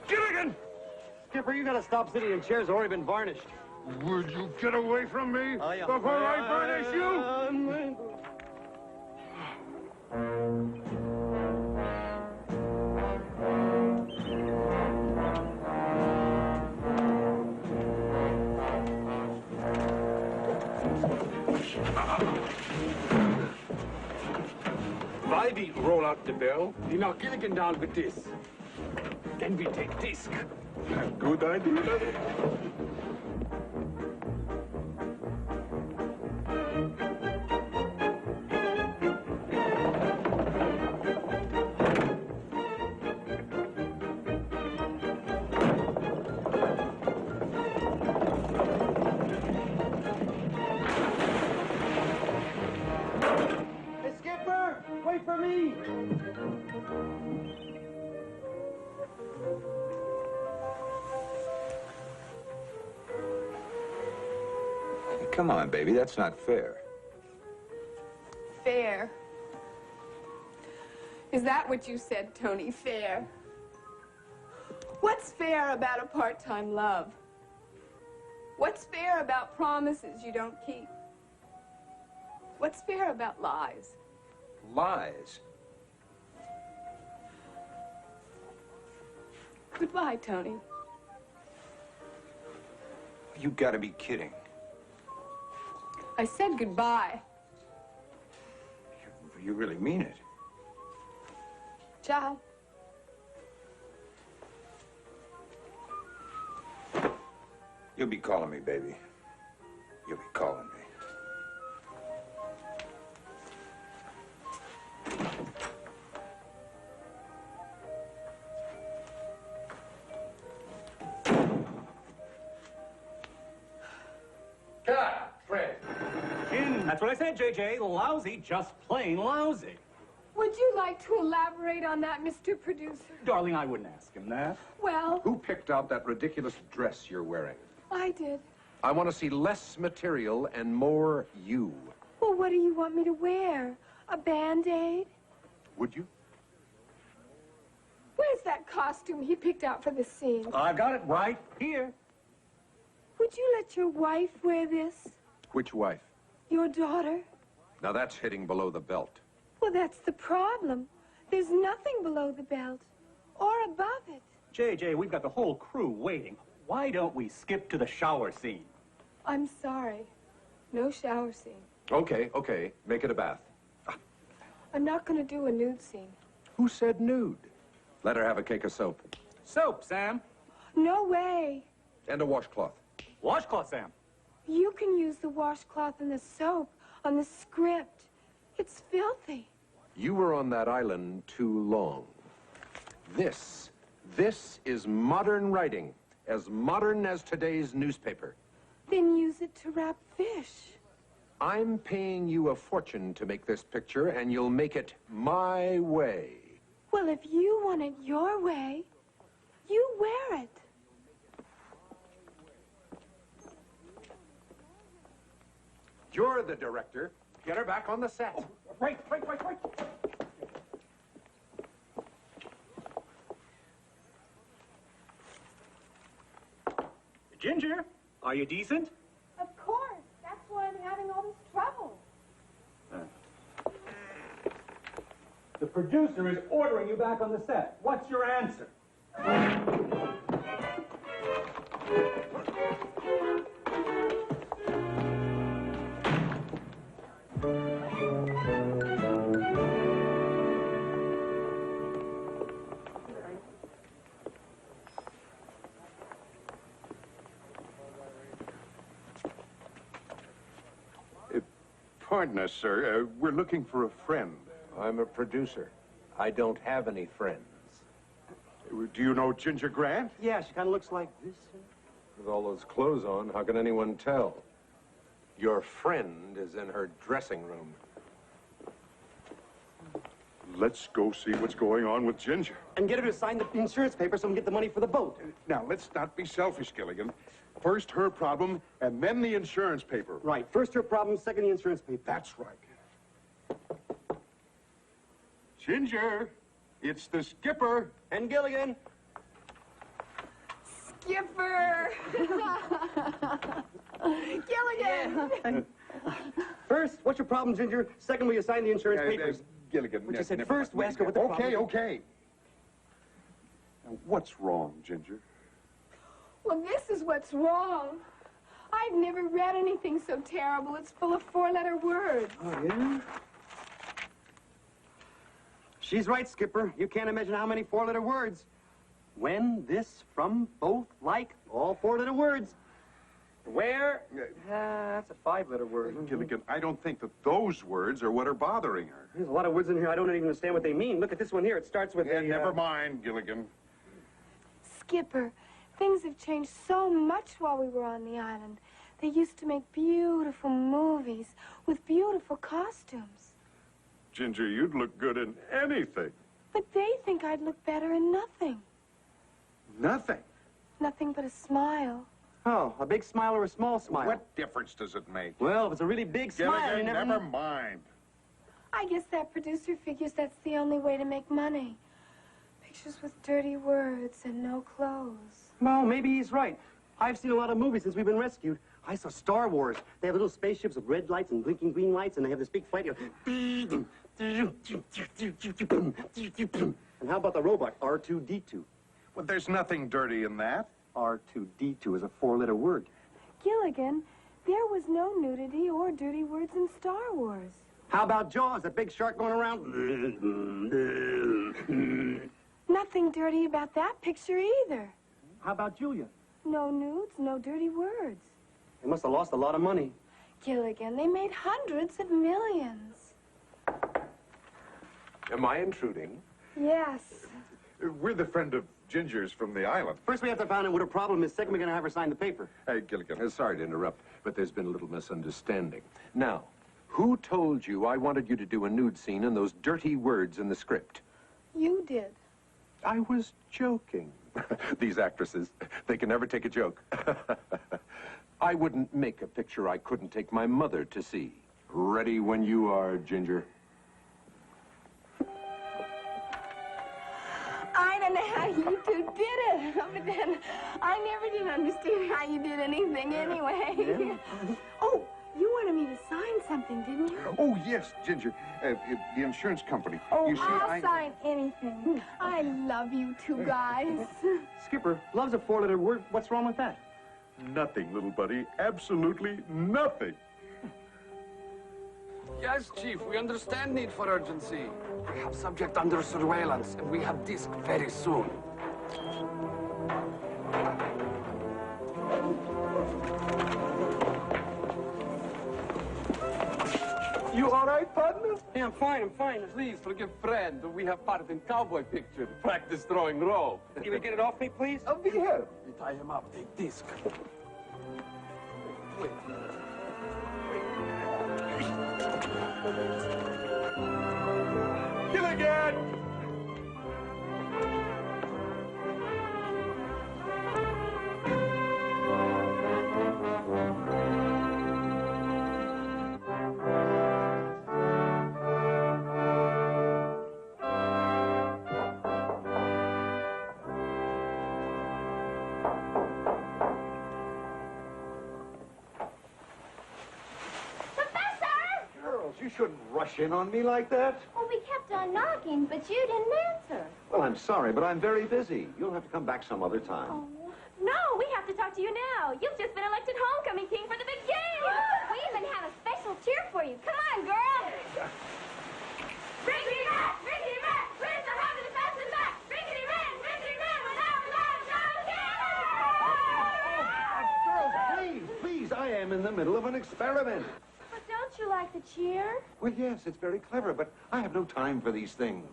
Gilligan! Skipper, you gotta stop sitting in chairs that already been varnished. Would you get away from me yeah. before I varnish you? While we roll out the bell, we knock Gilligan down with this. Then we take disc. Good idea. Hey, Skipper! Wait for me! Come on, baby, that's not fair. Fair. Is that what you said, Tony? Fair? What's fair about a part-time love? What's fair about promises you don't keep? What's fair about lies? Lies? Goodbye, Tony. You gotta be kidding. I said goodbye. You really mean it. Ciao. You'll be calling me, baby. You'll be calling me. Cut! Fred. That's what I said, JJ. Lousy, just plain lousy. Would you like to elaborate on that, Mr. Producer? Darling, I wouldn't ask him that. Well, Who picked out that ridiculous dress you're wearing? I did. I want to see less material and more you. Well, what do you want me to wear? A Band-Aid? Would you? Where's that costume he picked out for the scene? I've got it right here. Would you let your wife wear this? Which wife? Your daughter? Now that's hitting below the belt. Well, that's the problem. There's nothing below the belt or above it. JJ, we've got the whole crew waiting. Why don't we skip to the shower scene? I'm sorry. No shower scene. Okay, okay. Make it a bath. I'm not going to do a nude scene. Who said nude? Let her have a cake of soap. Soap, Sam. No way. And a washcloth. Washcloth, Sam. You can use the washcloth and the soap on the script. It's filthy. You were on that island too long. This is modern writing. As modern as today's newspaper. Then use it to wrap fish. I'm paying you a fortune to make this picture, and you'll make it my way. Well, if you want it your way, you wear it. You're the director. Get her back on the set. Oh, right. Ginger, are you decent? Of course. That's why I'm having all this trouble. The producer is ordering you back on the set. What's your answer? Pardon us, sir. We're looking for a friend. I'm a producer. I don't have any friends. Do you know Ginger Grant? Yeah, she kind of looks like this. With all those clothes on, how can anyone tell? Your friend is in her dressing room. Let's go see what's going on with Ginger. And get her to sign the insurance paper so we can get the money for the boat. Now, let's not be selfish, Gilligan. First her problem, and then the insurance paper. Right. First her problem, second the insurance paper. That's right. Ginger, it's the skipper. And Gilligan. Skipper! Gilligan! First, what's your problem, Ginger? Second, will you sign the insurance papers? Gilligan. But you said first, we ask her what the problem is. Okay. Now, what's wrong, Ginger? Well, this is what's wrong. I've never read anything so terrible. It's full of four-letter words. Oh, yeah? She's right, Skipper. You can't imagine how many four-letter words. When, this, from, both, like, all four-letter words. Where? That's a five-letter word. Gilligan, I don't think that those words are what are bothering her. There's a lot of words in here I don't even understand what they mean. Look at this one here. It starts with Never mind, Gilligan. Skipper, things have changed so much while we were on the island. They used to make beautiful movies with beautiful costumes. Ginger, you'd look good in anything. But they think I'd look better in nothing. Nothing? Nothing but a smile. Oh, a big smile or a small smile? What difference does it make? Well, if it's a really big smile, you Gilligan, never mind. I guess that producer figures that's the only way to make money. Pictures with dirty words and no clothes. Well, maybe he's right. I've seen a lot of movies since we've been rescued. I saw Star Wars. They have little spaceships with red lights and blinking green lights, and they have this big fight. And how about the robot, R2-D2? Well, there's nothing dirty in that. R2-D2 is a four-letter word. Gilligan, there was no nudity or dirty words in Star Wars. How about Jaws, that big shark going around? Nothing dirty about that picture either. How about Julia? No nudes, no dirty words. They must have lost a lot of money. Gilligan, they made hundreds of millions. Am I intruding? Yes. We're the friend of Ginger's from the island. First, we have to find out what her problem is. Second, we're going to have her sign the paper. Hey, Gilligan, sorry to interrupt, but there's been a little misunderstanding. Now, who told you I wanted you to do a nude scene and those dirty words in the script? You did. I was joking. These actresses, they can never take a joke. I wouldn't make a picture I couldn't take my mother to see. Ready when you are, Ginger. I don't know how you two did it, but then I never did understand how you did anything anyway. Oh, you wanted me to sign something, didn't you? Oh, yes, Ginger. The insurance company. Oh, you see, I'll sign anything. I love you two guys. Skipper, love's a four-letter word. What's wrong with that? Nothing, little buddy. Absolutely nothing. Yes, Chief, we understand need for urgency. We have subject under surveillance, and we have disc very soon. You all right, partner? Yeah, I'm fine. Please forgive friend. We have part in cowboy picture. Practice throwing rope. You would get it off me, please? I'll be here. You tie him up. Take disc. Wait. Gilligan! you shouldn't rush in on me like that. Well, we kept on knocking, but you didn't answer. Well, I'm sorry, but I'm very busy. You'll have to come back some other time. Oh, no, we have to talk to you now. You've just been elected homecoming king for the big game. We even have a special cheer for you. Come on, girl. Rickety Rat! Rickety Rat! Where's the heart of the fast and back? Rickety Rat! Rickety Rat! Girls, please, I am in the middle of an experiment. But don't you like the cheer? Well, yes, it's very clever, but I have no time for these things.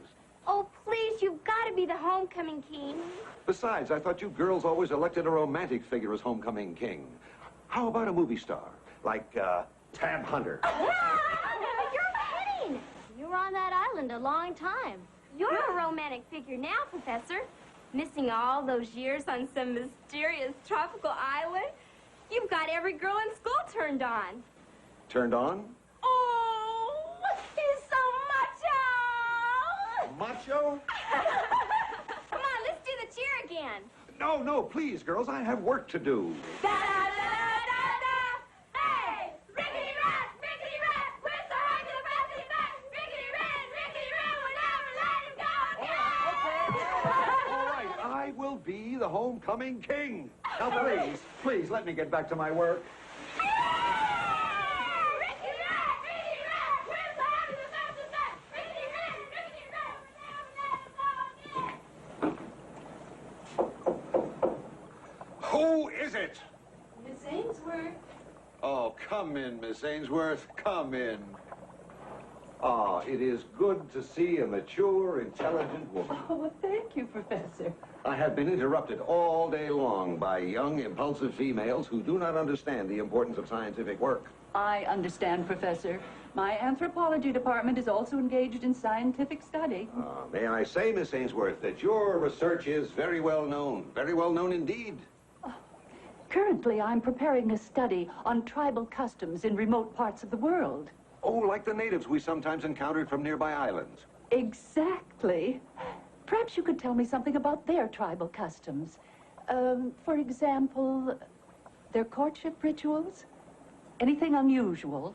Oh, please, you've got to be the homecoming king. Besides, I thought you girls always elected a romantic figure as homecoming king. How about a movie star, like Tab Hunter? You're kidding. You were on that island a long time. You're a romantic figure now, Professor. Missing all those years on some mysterious tropical island. You've got every girl in school turned on. Turned on? Oh, he's so macho! Macho? Come on, let's do the cheer again. No, please, girls, I have work to do. Da-da-da-da-da-da! Hey! Rickety Rat! Rickety Rat! Where's the heart to the fast and back? Rickety Rat! We'll never let him go! All right, I will be the homecoming king. Now, please, let me get back to my work. Who is it? Miss Ainsworth. Oh, come in, Miss Ainsworth. Come in. Ah, it is good to see a mature, intelligent woman. Oh, well, thank you, Professor. I have been interrupted all day long by young, impulsive females who do not understand the importance of scientific work. I understand, Professor. My anthropology department is also engaged in scientific study. May I say, Miss Ainsworth, that your research is very well known indeed. Currently, I'm preparing a study on tribal customs in remote parts of the world. Oh, like the natives we sometimes encountered from nearby islands. Exactly. Perhaps you could tell me something about their tribal customs. For example, their courtship rituals? Anything unusual?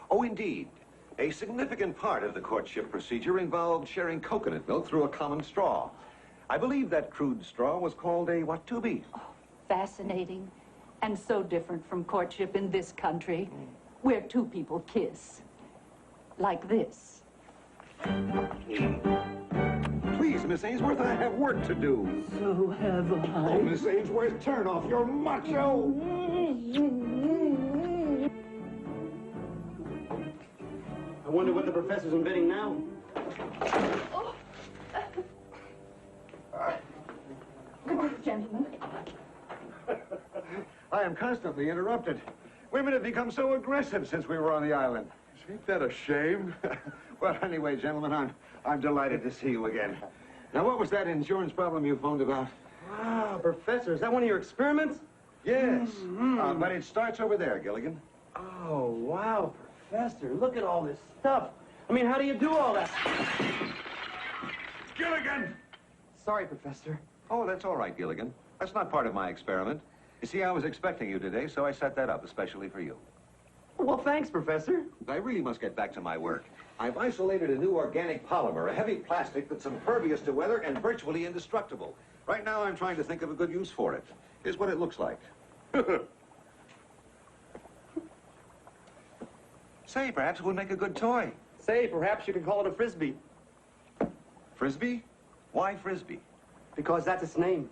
Oh, indeed. A significant part of the courtship procedure involved sharing coconut milk through a common straw. I believe that crude straw was called a watubi. Oh, fascinating. And so different from courtship in this country, where two people kiss. Like this. Please, Miss Ainsworth, I have work to do. So have I. Oh, Miss Ainsworth, turn off your macho! I wonder what the professor's inventing now. Gentlemen. I am constantly interrupted. Women have become so aggressive since we were on the island. Ain't that a shame? Well, anyway, gentlemen, I'm delighted to see you again. Now, what was that insurance problem you phoned about? Ah, Professor, is that one of your experiments? Yes, but it starts over there, Gilligan. Oh, wow, Professor, look at all this stuff. I mean, how do you do all that? Gilligan! Sorry, Professor. Oh, that's all right, Gilligan. That's not part of my experiment. You see, I was expecting you today, so I set that up especially for you. Well, thanks, Professor. I really must get back to my work. I've isolated a new organic polymer, a heavy plastic that's impervious to weather and virtually indestructible. Right now, I'm trying to think of a good use for it. Here's what it looks like. Say, perhaps it would make a good toy. Say, perhaps you could call it a Frisbee. Frisbee? Why Frisbee? Because that's its name.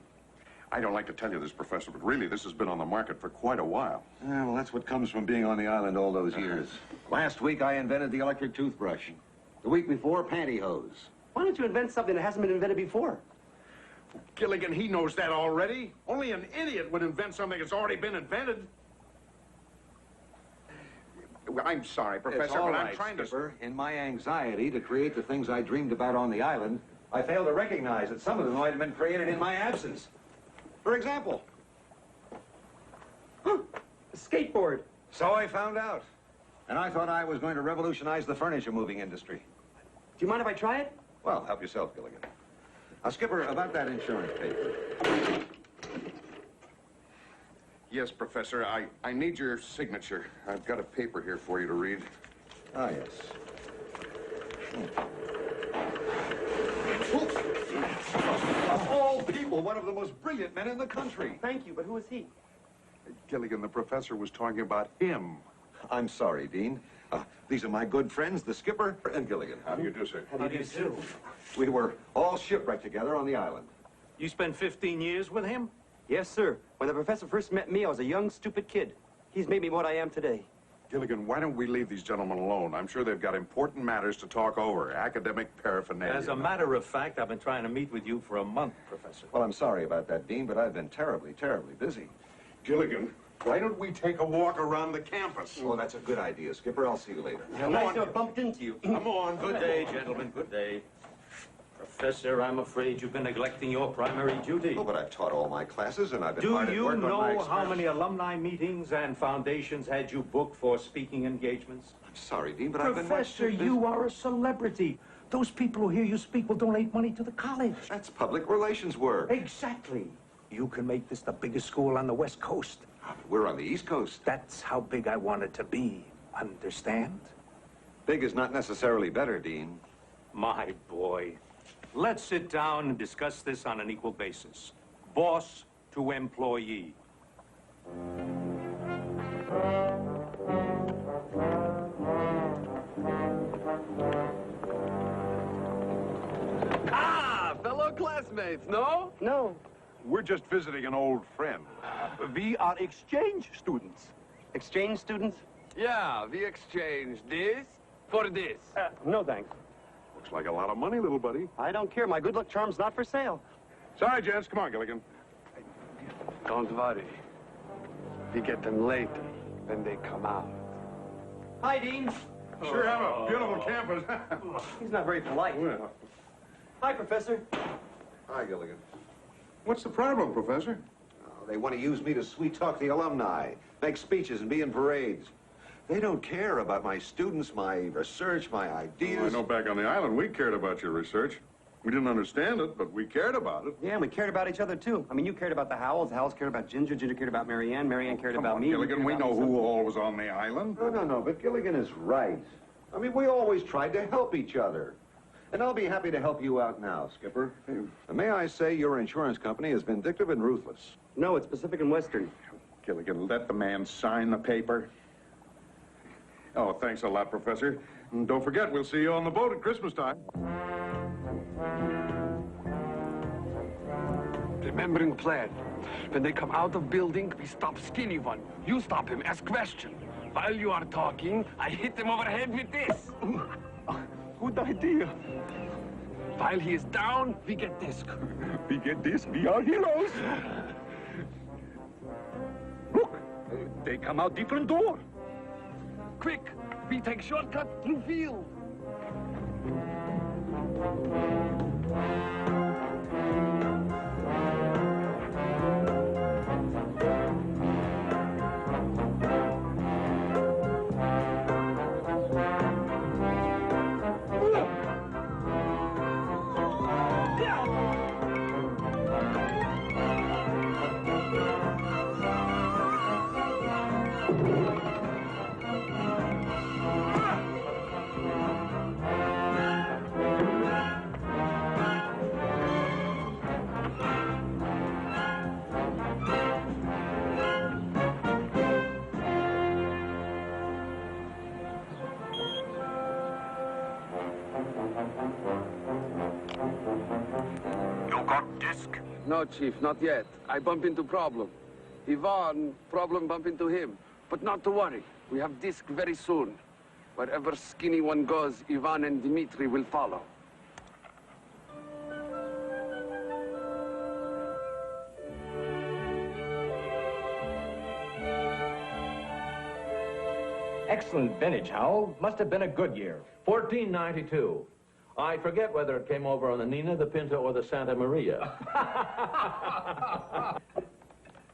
I don't like to tell you this, Professor, but really, this has been on the market for quite a while. Yeah, well, that's what comes from being on the island all those years. Last week, I invented the electric toothbrush. The week before, pantyhose. Why don't you invent something that hasn't been invented before? Gilligan, he knows that already. Only an idiot would invent something that's already been invented. I'm sorry, Professor, It's all but right, I'm trying Skipper. In my anxiety to create the things I dreamed about on the island, I failed to recognize that some of them might have been created in my absence. For example, a skateboard. So I found out. And I thought I was going to revolutionize the furniture moving industry. Do you mind if I try it? Well, help yourself, Gilligan. Now, Skipper, about that insurance paper. Yes, Professor, I need your signature. I've got a paper here for you to read. Ah, yes. Of all people, one of the most brilliant men in the country. Thank you, but who is he? Gilligan, the professor was talking about him. I'm sorry, Dean. These are my good friends, the skipper and Gilligan. How do you do, sir? How do you do? We were all shipwrecked together on the island. You spent 15 years with him? Yes, sir. When the professor first met me, I was a young, stupid kid. He's made me what I am today. Gilligan, why don't we leave these gentlemen alone? I'm sure they've got important matters to talk over, academic paraphernalia. As a matter of fact, I've been trying to meet with you for a month, Professor. Well, I'm sorry about that, Dean, but I've been terribly, terribly busy. Gilligan, why don't we take a walk around the campus? Oh, that's a good idea, Skipper. I'll see you later. Nice to have bumped into you. Come on. Good day, gentlemen, good day. Professor, I'm afraid you've been neglecting your primary duty. Oh, but I've taught all my classes, and I've been Do hard at you work on my know how experiments. many alumni meetings and foundations had you booked for speaking engagements? I'm sorry, Dean, but I've been... Professor, you are a celebrity. Those people who hear you speak will donate money to the college. That's public relations work. Exactly. You can make this the biggest school on the West Coast. We're on the East Coast. That's how big I want it to be. Understand? Big is not necessarily better, Dean. My boy. Let's sit down and discuss this on an equal basis. Boss to employee. Ah, fellow classmates, no? No. We're just visiting an old friend. We are exchange students. Exchange students? Yeah, we exchange this for this. No, thanks. Looks like a lot of money, little buddy. I don't care. My good luck charm's not for sale. Sorry, gents. Come on, Gilligan. Don't worry. We get them later when they come out. Hi, Dean. Sure have a beautiful campus. He's not very polite. Well, Hi, Professor. Hi, Gilligan. what's the problem, Professor? Oh, they want to use me to sweet-talk the alumni, make speeches and be in parades. They don't care about my students, my research, my ideas. Well, I know back on the island we cared about your research. We didn't understand it, but we cared about it. Yeah, and we cared about each other, too. I mean, you cared about the Howells cared about Ginger cared about Marianne cared about me. Gilligan, we know who all was on the island. No, but Gilligan is right. I mean, we always tried to help each other. And I'll be happy to help you out now, Skipper. May I say your insurance company is vindictive and ruthless? No, it's Pacific and Western. Gilligan, let the man sign the paper. Oh, thanks a lot, Professor. And don't forget, we'll see you on the boat at Christmas time. Remembering plan. When they come out of building, we stop skinny one. You stop him, ask question. While you are talking, I hit him over head with this. Good idea. While he is down, we get this. We get this, we are heroes. Look, they come out different door. Quick, we take shortcut through field. No, Chief, not yet. I bump into problem. Ivan, problem bump into him. But not to worry. We have disc very soon. Wherever skinny one goes, Ivan and Dmitri will follow. Excellent vintage, Howell. Must have been a good year. 1492. I forget whether it came over on the Nina, the Pinta, or the Santa Maria.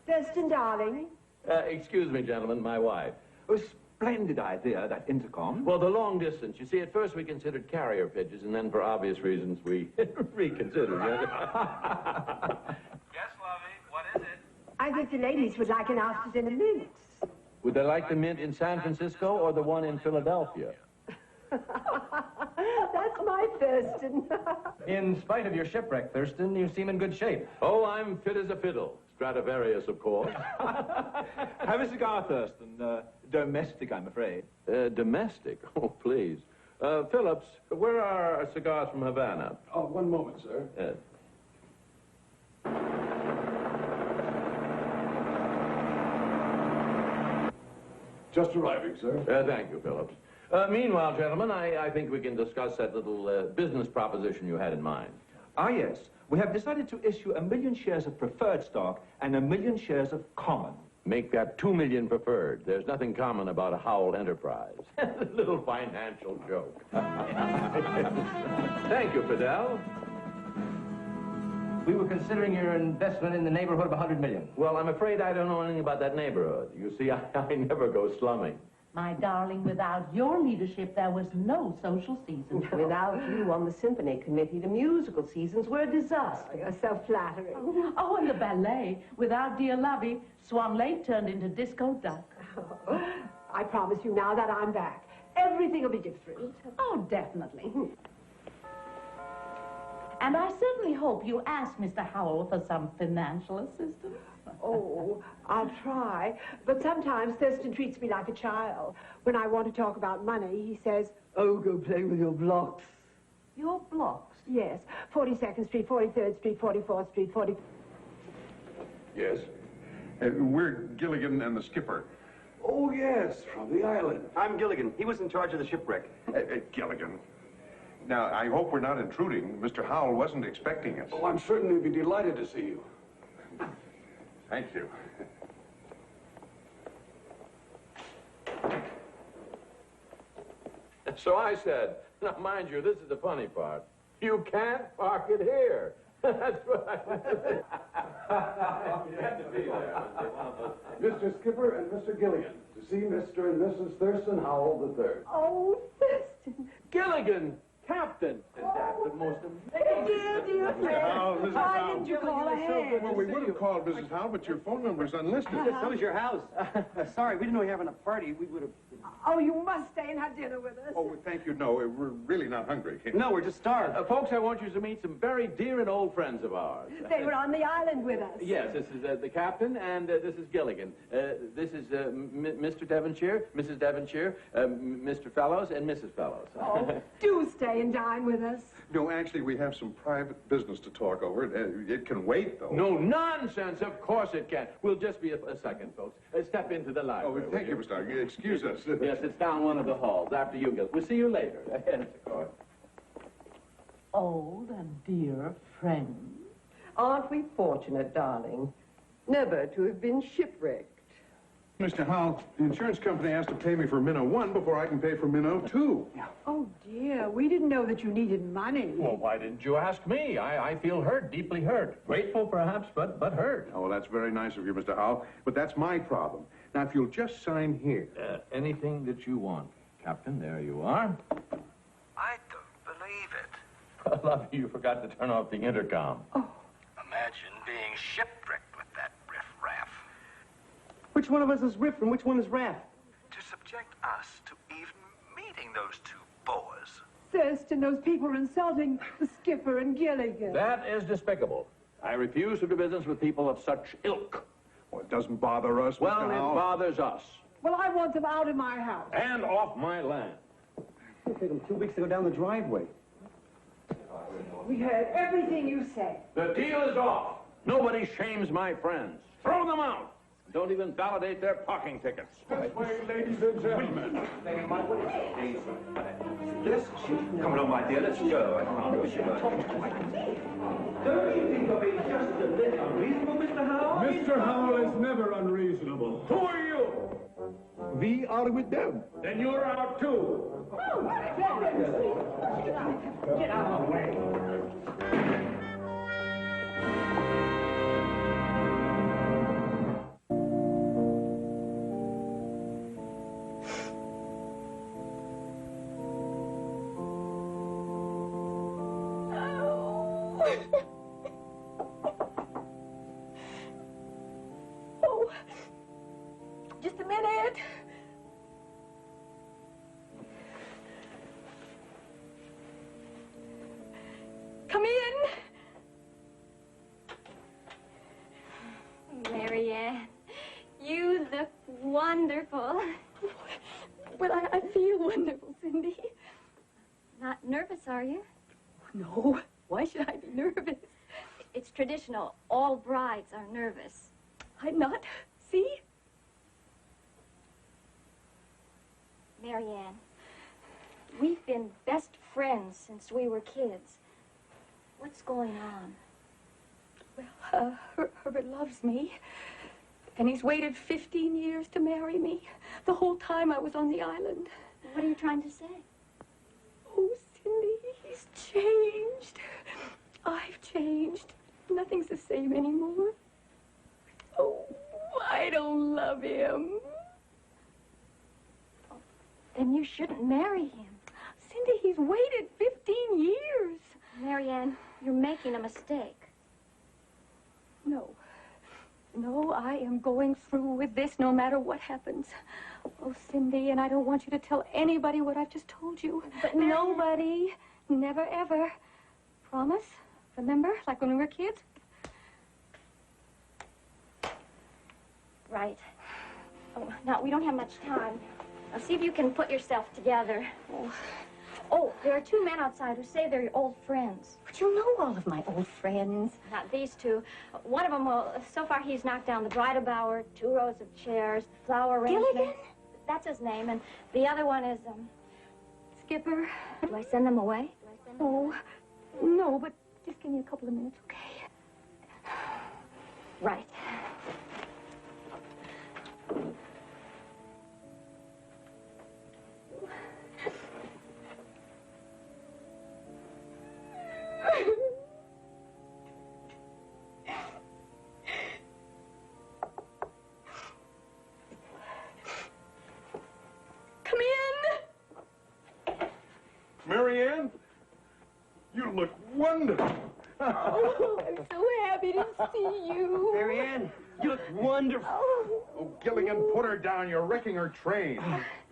Destin, darling. Excuse me, gentlemen, my wife. A splendid idea, that intercom. Well, the long distance. You see, at first we considered carrier pigeons, and then for obvious reasons we reconsidered. Yes, lovey. What is it? I think the ladies would like an afternoon minute. Would they like the mint in San Francisco or the one in Philadelphia? That's my Thurston. In spite of your shipwreck, Thurston, you seem in good shape. Oh, I'm fit as a fiddle. Stradivarius, of course. Have a cigar, Thurston. Domestic, I'm afraid. Domestic? Oh, please. Phillips, where are our cigars from Havana? Oh, one moment, sir. Just arriving, sir. Thank you, Phillips. Meanwhile, gentlemen, I think we can discuss that little business proposition you had in mind. Ah, yes. We have decided to issue 1 million shares of preferred stock and 1 million shares of common. Make that 2 million preferred. There's nothing common about a Howell enterprise. A little financial joke. Thank you, Fidel. We were considering your investment in the neighborhood of 100 million. Well, I'm afraid I don't know anything about that neighborhood. You see, I never go slumming. My darling, without your leadership, there was no social season. Without you on the symphony committee, the musical seasons were a disaster. You're so flattering. Oh, and the ballet. Without dear Lovey, Swan Lake turned into Disco Duck. I promise you now that I'm back, everything will be different. Oh, definitely. And I certainly hope you ask Mr. Howell for some financial assistance. Oh, I'll try. But sometimes Thurston treats me like a child. When I want to talk about money, he says, "Oh, go play with your blocks." Your blocks? Yes. 42nd Street, 43rd Street, 44th Street, 40... Yes? We're Gilligan and the skipper. Oh, yes, from the island. I'm Gilligan. He was in charge of the shipwreck. Gilligan. Now, I hope we're not intruding. Mr. Howell wasn't expecting us. Oh, I'm certain he'd be delighted to see you. Thank you. So I said, now mind you, this is the funny part. You can't park it here. That's what I said. You had to be there. Mr. Skipper and Mr. Gilligan, to see Mr. and Mrs. Thurston Howell III. Oh, Thurston. Gilligan, Captain. And that's the most amazing. Dear friend. Why didn't you call ahead? Well, we would have called Mrs. Howell, but your phone number's unlisted. So is your house. Sorry, we didn't know you were having a party. We would have... Oh, you must stay and have dinner with us. Oh, thank you. No, we're really not hungry. No, we're just starved. Folks, I want you to meet some very dear and old friends of ours. They were on the island with us. Yes, this is the captain, and this is Gilligan. This is Mr. Devonshire, Mrs. Devonshire, Mr. Fellows, and Mrs. Fellows. Oh, do stay and dine with us. No, actually, we have some private business to talk over. It can wait, though. No nonsense. Of course it can. We'll just be a second, folks. Step into the library. Oh, thank you, Mr. Stark. Excuse us. Yes, it's down one of the halls. After you, Gil. We'll see you later. Yes, of course. Old and dear friends. Aren't we fortunate, darling, never to have been shipwrecked? Mr. Howell, the insurance company has to pay me for Minnow 1 before I can pay for Minnow 2. Oh, dear. We didn't know that you needed money. Well, why didn't you ask me? I feel hurt, deeply hurt. Grateful, perhaps, but hurt. Oh, well, that's very nice of you, Mr. Howell, but that's my problem. Now, if you'll just sign here. Anything that you want, Captain. There you are. I don't believe it. Love, you forgot to turn off the intercom. Imagine being shipwrecked with that riff-raff. Which one of us is Riff and which one is Raff? To subject us to even meeting those two boas. Thurston, those people are insulting the skipper and Gilligan. That is despicable. I refuse to do business with people of such ilk. Well, it doesn't bother us, Well, Mr. Howell. it bothers us. Well, I want them out of my house. And off my land. It took them 2 weeks to go down the driveway. We heard everything you said. The deal is off. Nobody shames my friends. Throw them out. Don't even validate their parking tickets. This way, ladies and gentlemen. Come on, my dear, let's go. Don't you think you're being just a little unreasonable, Mr. Howell? Mr. Howell is never unreasonable. Who are you? We are with them. Then you're out too. Get out of the way. Oh, just a minute. Marianne, you look wonderful. Well, I feel wonderful, Cindy. Not nervous, are you? No. Why should I be nervous? It's traditional. All brides are nervous. I'm not. See? Marianne, we've been best friends since we were kids. What's going on? Well, Herbert loves me. And he's waited 15 years to marry me. The whole time I was on the island. What are you trying to say? Oh, Cindy, he's changed. I've changed. Nothing's the same anymore. Oh, I don't love him. Then you shouldn't marry him. Cindy, he's waited 15 years. Marianne, you're making a mistake. No. No, I am going through with this no matter what happens. Oh, Cindy, and I don't want you to tell anybody what I've just told you. But nobody, never ever. Promise? Remember, like when we were kids? Right. Oh, now, we don't have much time. Now, see if you can put yourself together. Oh, there are two men outside who say they're your old friends. But you know all of my old friends. Not these two. One of them, well, so far he's knocked down the bridal bower, 2 rows of chairs, flower arrangement. Gilligan? That's his name. And the other one is, Skipper. Do I send them away? Oh, no, but just give me a couple of minutes, okay? Right. Come in. Marianne, you look wonderful. Oh, I'm so happy to see you. Marianne, you look wonderful. Oh, Gilligan, put her down. You're wrecking her train.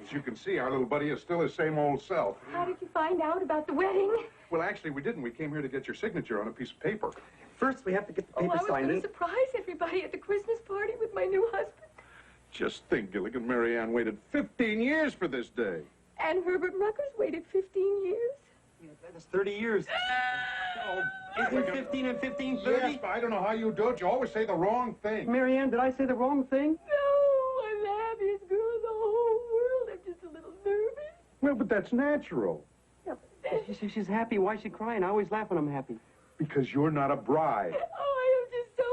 As you can see, our little buddy is still his same old self. How did you find out about the wedding? Well, actually, we didn't. We came here to get your signature on a piece of paper. First, we have to get the I paper was signed. going to surprise everybody at the Christmas party with my new husband. Just think, Gilligan, Marianne waited 15 years for this day. And Herbert Rucker's waited 15 years. That's 30 years. Isn't 15 and 15 30? Yes, but I don't know how you do it. You always say the wrong thing. Marianne, did I say the wrong thing? No, I'm the happiest girl in the whole world. I'm just a little nervous. Well, but that's natural. She's happy. Why is she crying? I always laugh when I'm happy. Because you're not a bride. Oh, I am just so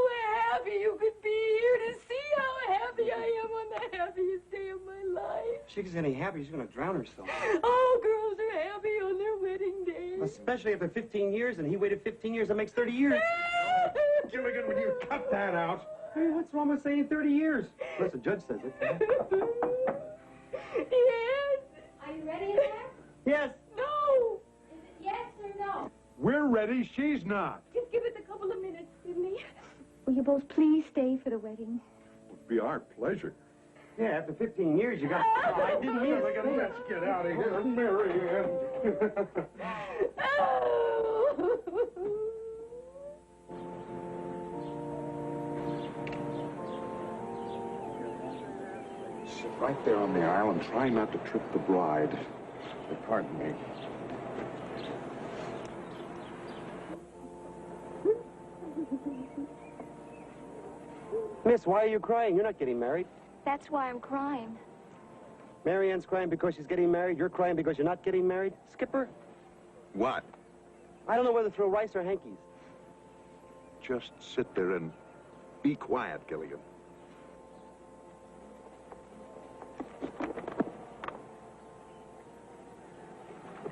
happy you could be here to see how happy I am on the happiest day of my life. If she gets any happier, she's going to drown herself. Oh, girls are happy on their wedding day. Especially after 15 years, and he waited 15 years. That makes 30 years. Gilligan, will you cut that out? Hey, what's wrong with saying 30 years? Unless the judge says it. Yes. Are you ready in there? Yes. No. Is it yes or no? We're ready. She's not. Just give us a couple of minutes, Sidney. Will you both please stay for the wedding? It would be our pleasure. Yeah, after 15 years, you got... Oh, I didn't mean Gilligan, let's get out of here. Marianne. Sit right there on the aisle and try not to trip the bride. Pardon me. Miss, why are you crying? You're not getting married. That's why I'm crying. Marianne's crying because she's getting married. You're crying because you're not getting married. Skipper, What? I don't know whether to throw rice or hankies. Just sit there and be quiet, Gilligan.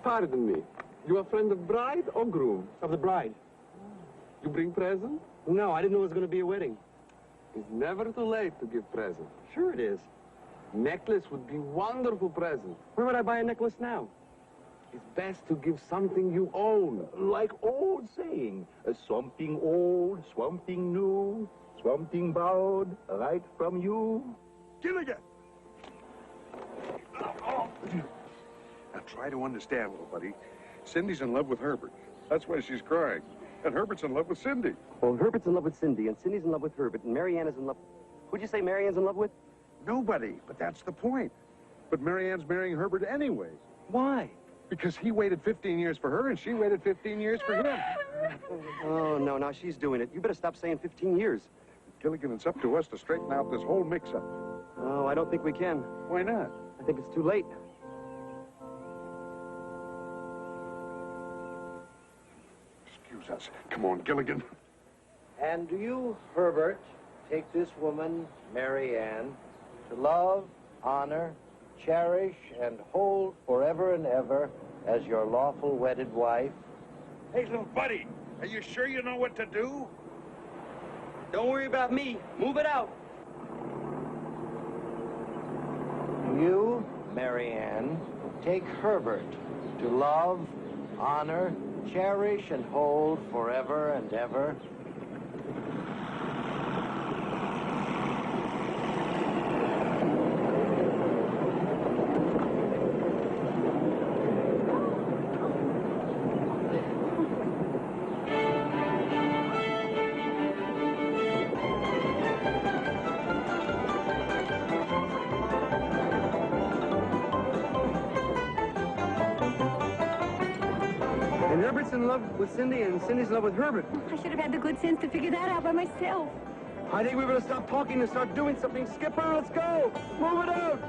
Pardon me. You a friend of bride or groom? Of the bride. You bring present? No, I didn't know it was going to be a wedding. It's never too late to give present. Sure it is. Necklace would be wonderful present. Where would I buy a necklace now? It's best to give something you own. Like old saying, something old, something new, something borrowed right from you. Gilligan! Now try to understand, little buddy. Cindy's in love with Herbert. That's why she's crying. And Herbert's in love with Cindy. Well, Herbert's in love with Cindy, and Cindy's in love with Herbert, and Marianne is in love... Who'd you say Marianne's in love with? Nobody, but that's the point. But Marianne's marrying Herbert anyway. Why? Because he waited 15 years for her, and she waited 15 years for him. Oh, no, now she's doing it. You better stop saying 15 years. Gilligan, it's up to us to straighten out this whole mix-up. Oh, I don't think we can. Why not? I think it's too late. Excuse us. Come on, Gilligan. And do you, Herbert, take this woman, Marianne, to love, honor, cherish, and hold forever and ever as your lawful wedded wife? Hey, little buddy, are you sure you know what to do? Don't worry about me. Move it out. Do you, Marianne, take Herbert to love, honor, cherish, and hold forever and ever? And Herbert's in love with Cindy, and Cindy's in love with Herbert. I should have had the good sense to figure that out by myself. I think we better stop talking and start doing something. Skipper, let's go! Move it out!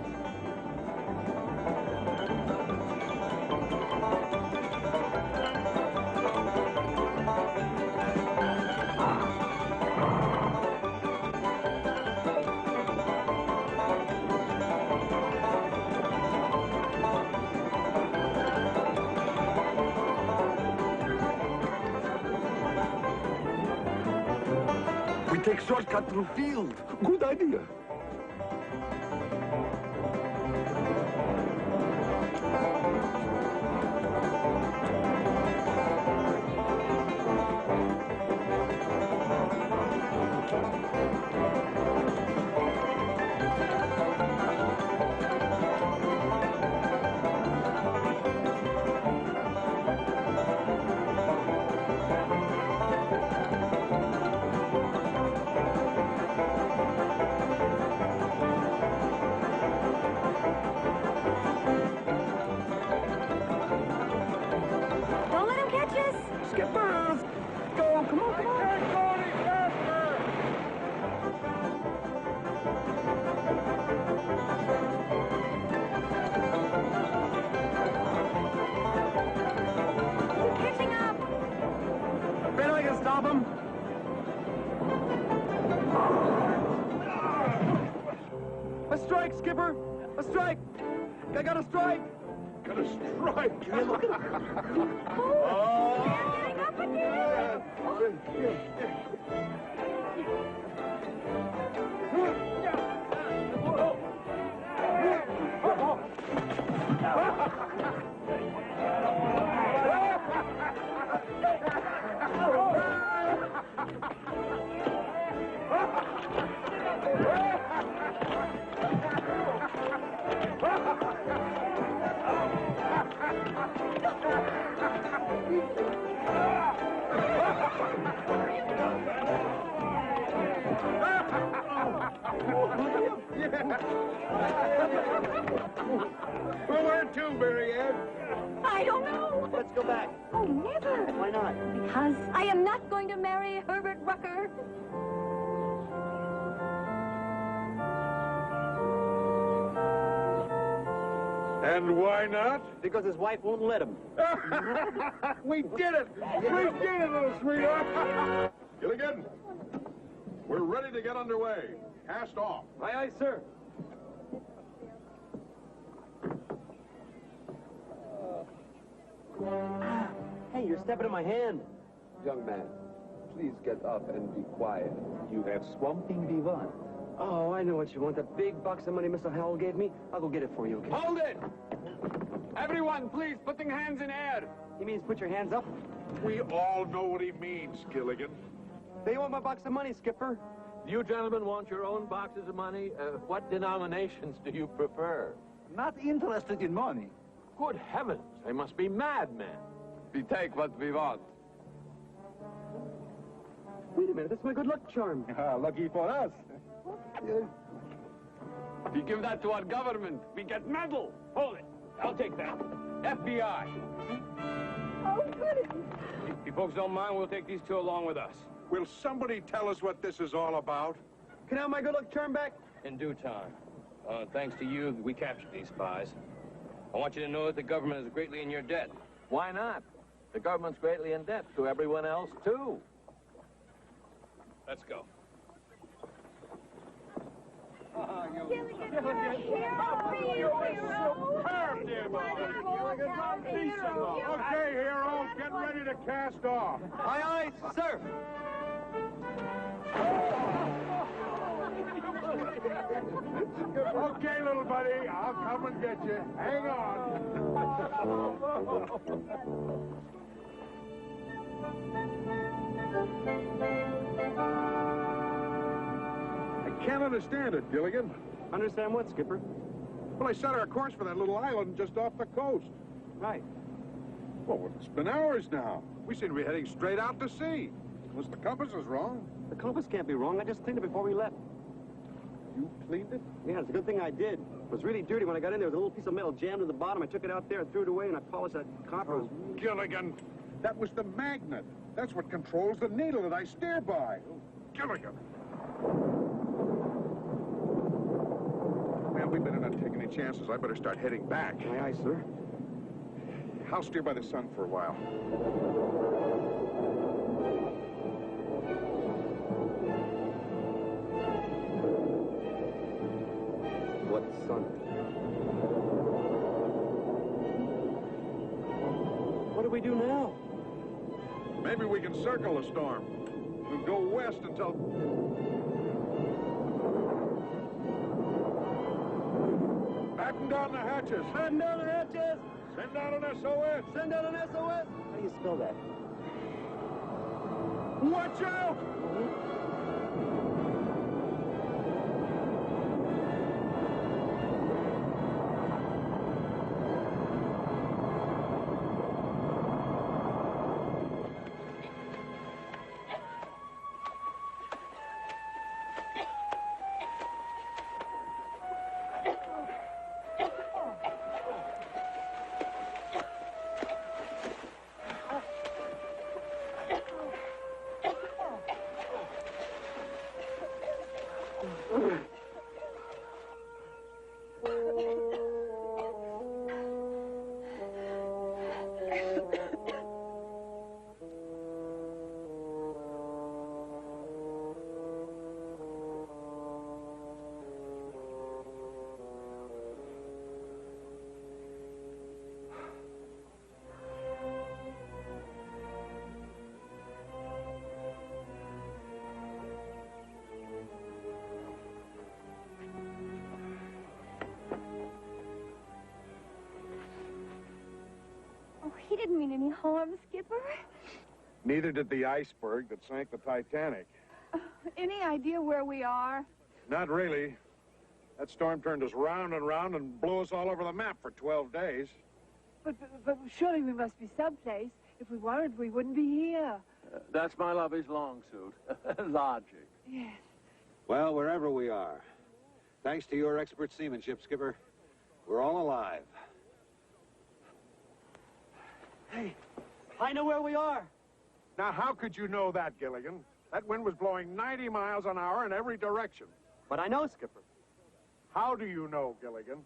We take shortcut through field. Good idea. Don't let him catch us. Skipper, let's go! Come on, come on! Can't go any faster! He's catching up. Afraid I can stop him? A strike, Skipper! A strike! I got a strike! Got a strike. Yeah, look at him. Getting up again. Well, where to, Marianne? I don't know. Let's go back. Oh, never. Why not? Because I am not going to marry Herbert Rucker. And why not? Because his wife won't let him. We did it! We did it, little sweetheart! Gilligan, we're ready to get underway. Cast off. Aye, aye, sir. Hey, you're stepping in my hand. Young man, please get up and be quiet. You have swamping divan. Oh, I know what you want. That big box of money Mr. Howell gave me. I'll go get it for you, okay? Hold it! Everyone, please, put your hands in air. He means put your hands up. We all know what he means, Gilligan. They want my box of money, Skipper. You gentlemen want your own boxes of money? What denominations do you prefer? Not interested in money. Good heavens, they must be madmen. We take what we want. Wait a minute, that's my good luck charm. Lucky for us. If you give that to our government, we get medal. Hold it. I'll take that. FBI. Oh, goody. If you folks don't mind, we'll take these two along with us. Will somebody tell us what this is all about? Can I have my good luck charm back? In due time. Thanks to you, we captured these spies. I want you to know that the government is greatly in your debt. Why not? The government's greatly in debt to everyone else, too. Let's go. Gilligan, you're a hero. Superb, dear boy. Okay, heroes, get ready to cast off. Aye, aye, sir. Okay, little buddy, I'll come and get you. Hang on. I can't understand it, Gilligan. Understand what, Skipper? Well, I set our course for that little island just off the coast. Right. Well, it's been hours now. We seem to be heading straight out to sea. Unless the compass is wrong. The compass can't be wrong. I just cleaned it before we left. You cleaned it? Yeah, it's a good thing I did. It was really dirty when I got in there. There was a little piece of metal jammed to the bottom. I took it out there and threw it away, and I polished that copper. Oh, Gilligan, that was the magnet. That's what controls the needle that I steer by. Oh, Gilligan. Well, we better not take any chances. I better start heading back. Aye, aye, sir. I'll steer by the sun for a while. What sun? What do we do now? Maybe we can circle the storm. We'll go west until... Batten down the hatches. Batten down the hatches. Send out an SOS. Send out an SOS. How do you spell that? Watch out! He didn't mean any harm, Skipper. Neither did the iceberg that sank the Titanic. Any idea where we are? Not really. That storm turned us round and round and blew us all over the map for 12 days. But surely we must be someplace. If we weren't, we wouldn't be here. That's my lovey's long suit. Logic. Yes. Well, wherever we are, thanks to your expert seamanship, Skipper, we're all alive. Hey, I know where we are. Now, how could you know that, Gilligan? That wind was blowing 90 miles an hour in every direction. But I know, Skipper. How do you know, Gilligan?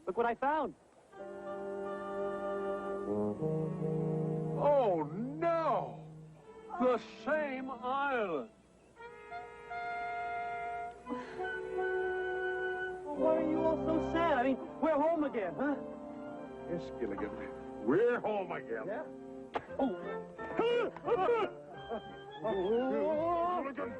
Look what I found. Oh, no! The same island. Well, why are you all so sad? I mean, we're home again, huh? Yes, Gilligan. We're home again. Yeah? Oh. Gilligan.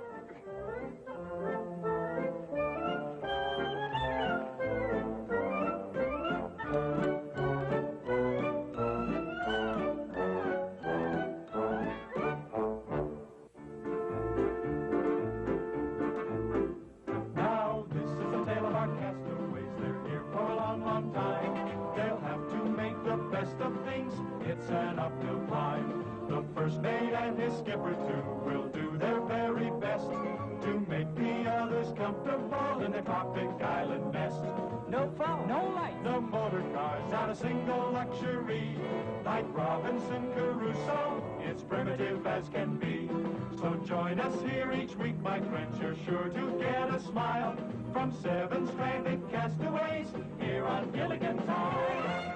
Now, this is a tale of our castaways. They're here for a long, long time. They'll have to make the best of things. It's an uphill climb. The first mate and his skipper, too, will do their best no phone, no light. The motor car's not a single luxury. Like Robinson Crusoe, it's primitive as can be. So join us here each week, my friends. You're sure to get a smile from 7 stranded castaways here on Gilligan's Island.